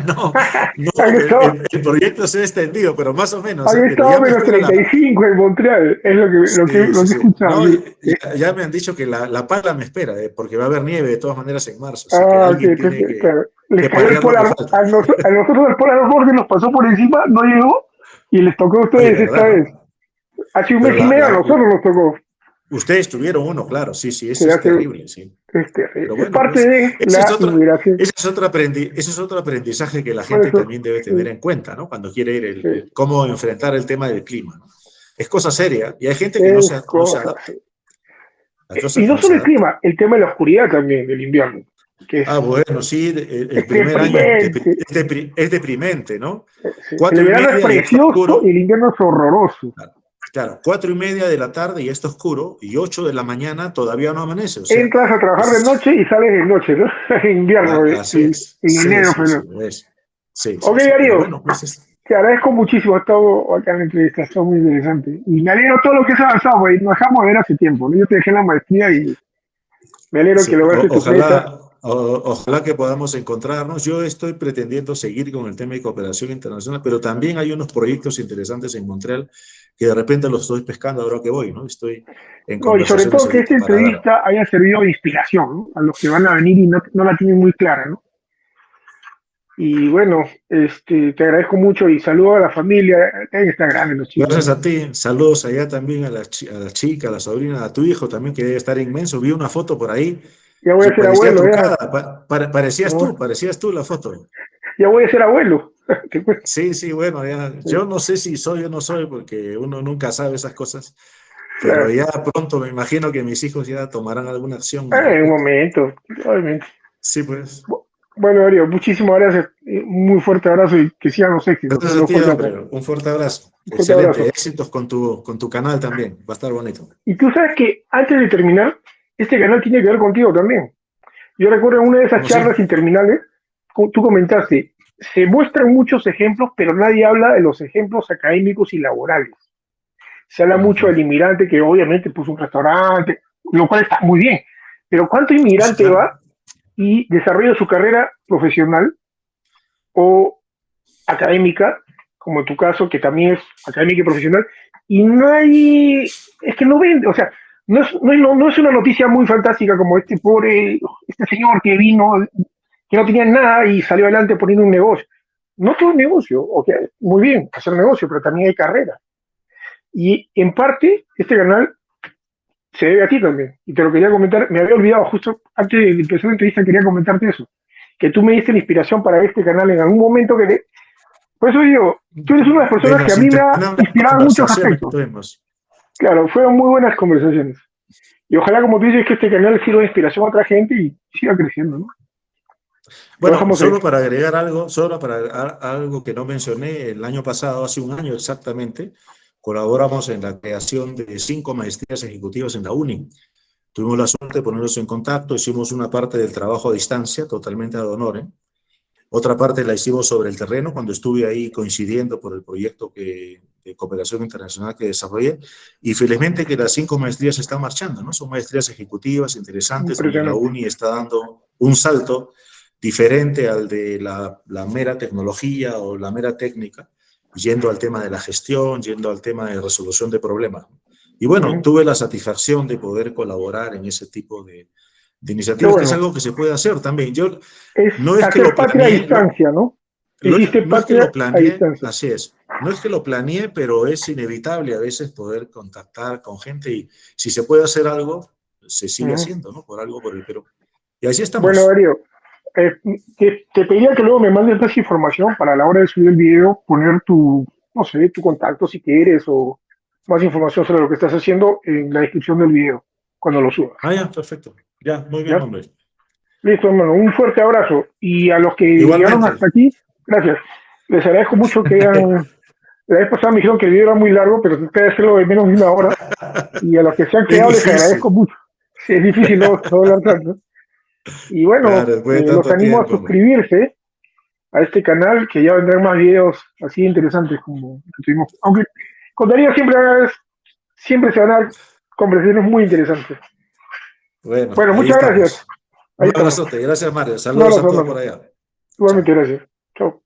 No, no, Han estado, el proyecto se ha extendido, pero más o menos, han ¿eh? Pero estado ya me menos espera 35 en Montreal, es Sí, lo sí, que he sí. escuchado. No, Sí. Sí. ya me han dicho que la pala me espera, porque va a haber nieve de todas maneras en marzo, así que Ah, ok, alguien tiene entonces, claro, les que cayó el paliar lo que polar, falta. a nosotros el polar Vortex nos pasó por encima, no llegó, y les tocó a Oye, ustedes esta ¿verdad, vez. no? Hace un Pero mes y medio a nosotros nos tocó. ustedes tuvieron uno, claro, sí, sí, eso Se es hace, terrible, sí. Pero es bueno, parte pues de la inmigración. ese es otro aprendizaje que la Por gente eso, también debe tener sí, en cuenta, ¿no? Cuando quiere ir, sí. cómo enfrentar el tema del clima, ¿no? Es cosa seria y hay gente que Es no se cosa. adapta. Hay cosas Y que no no se solo el adaptan. clima, el tema de la oscuridad también, del invierno, que Ah, bueno, sí, el es primer año es, deprimente. es deprimente, ¿no? Sí. El Cuatro y verano es media y está precioso y oscuro. el invierno es horroroso. Claro, claro, 4:30 de la tarde y está oscuro, y 8 de la mañana todavía no amanece, o sea, Entras a trabajar de es, noche y sales de noche, ¿no? En invierno, así es. en Sí, enero, sí, sí, pero. es. Sí, Ok, sí, sí, pero Darío, bueno, pues te agradezco muchísimo, ha estado acá en la entrevista, ha estado muy interesante. Y me alegro todo lo que has avanzado, porque nos dejamos de ver hace tiempo, ¿no? Yo te dejé en la maestría y me alegro que sí, lograste tu meta. ojalá que podamos encontrarnos. Yo estoy pretendiendo seguir con el tema de cooperación internacional, pero también hay unos proyectos interesantes en Montreal que de repente los estoy pescando ahora que voy, ¿no? Estoy en No, y sobre conversaciones todo que esta ahorita para dar. entrevista haya servido de inspiración, ¿no? A los que van a venir y no la tienen muy clara, ¿no? Y bueno, te agradezco mucho y saludo a la familia. Tienen que estar grandes los chicos, Gracias ¿no? a ti. Saludos allá también a a la chica, a la sobrina, a tu hijo también, que debe estar inmenso. Vi una foto por ahí Ya voy y a ser parecía abuelo, ya. trucada. ¿No? Parecías tú la foto. Ya voy a ser abuelo. Te cuento. Sí, sí, bueno, ya, Sí. yo no sé si soy o no soy, porque uno nunca sabe esas cosas, pero claro. ya pronto me imagino que mis hijos ya tomarán alguna acción al En un respecto. momento, obviamente. Sí, pues. Bueno, Darío, muchísimas gracias. Muy fuerte abrazo y que sigan los éxitos. Te Gracias mando a un ti, fuerte abrazo. hombre. Un fuerte abrazo. Un fuerte Excelente. abrazo. Éxitos con tu canal también. Va a estar bonito. Y tú sabes que antes de terminar, este canal tiene que ver contigo también. Yo recuerdo en una de esas ¿Cómo sí? charlas interminables, tú comentaste, se muestran muchos ejemplos, pero nadie habla de los ejemplos académicos y laborales. Se habla mucho Ujú. del inmigrante que obviamente puso un restaurante, lo cual está muy bien. Pero ¿cuánto Sí, inmigrante claro. va y desarrolla su carrera profesional o académica, como en tu caso, que también es académica y profesional, y no hay, es que no vende, o sea, no es una noticia muy fantástica como este pobre, este señor que vino, que no tenía nada y salió adelante poniendo un negocio. No todo es negocio, ok, muy bien, hacer negocio, pero también hay carrera. Y en parte, este canal se debe a ti también. Y te lo quería comentar, me había olvidado, justo antes de empezar la entrevista quería comentarte eso, que tú me diste la inspiración para este canal en algún momento por eso digo, tú eres una de las De personas que a las mí me ha interminables inspirado en muchos conversaciones que aspectos. tuvimos. Claro, fueron muy buenas conversaciones. Y ojalá, como tú dices, que este canal sirva de inspiración a otra gente y siga creciendo, ¿no? Lo Bueno, dejamos ahí. solo para agregar algo que no mencioné, el año pasado, hace un año exactamente, colaboramos en la creación de 5 maestrías ejecutivas en la UNI. Tuvimos la suerte de ponernos en contacto, hicimos una parte del trabajo a distancia, totalmente ad honorem. Otra parte la hicimos sobre el terreno cuando estuve ahí coincidiendo por el proyecto de cooperación internacional que desarrollé. Y felizmente que las 5 maestrías están marchando, ¿no? Son maestrías ejecutivas interesantes donde la Impresionante. UNI está dando un salto diferente al de la mera tecnología o la mera técnica, yendo al tema de la gestión, yendo al tema de resolución de problemas. Y bueno, Ujú. tuve la satisfacción de poder colaborar en ese tipo de Qué iniciativas, que es bueno. algo que se puede hacer también. Yo Es no es que hacer lo patria a planeé, distancia, ¿no? Hiciste no es que lo patria a planeé, distancia. así es. No es que lo planeé, pero es inevitable a veces poder contactar con gente y si se puede hacer algo, se sigue Ujú. haciendo, ¿no? Por algo por el Perú. Y así Bueno, estamos. Darío, eh, te pediría que luego me mandes más información para a la hora de subir el video, poner tu, no sé, tu contacto si quieres o más información sobre lo que estás haciendo en la descripción del video cuando lo subas. Ah, ya, perfecto. Ya, muy bien, ¿Ya? hombre. Listo, hermano. Un fuerte abrazo. Y a los que llegaron Igualmente. hasta aquí, gracias. Les agradezco mucho que hayan. La vez pasada me dijeron que el video era muy largo, pero traté de hacerlo de menos de una hora. Y a los que se han Es quedado les agradezco difícil. mucho. Sí, es difícil no hablar tanto. Y bueno, Claro, después de los tanto animo a tiempo, hombre. suscribirse a este canal, que ya vendrán más videos así interesantes como el que tuvimos. Aunque con Darío siempre se van a dar conversaciones muy interesantes. Bueno, Bueno, ahí muchas gracias. estamos. Ahí Un estamos. abrazote. Gracias, Mario. Un Saludos a abrazo, todos por hermano. allá. Igualmente, Chao. gracias. Chao.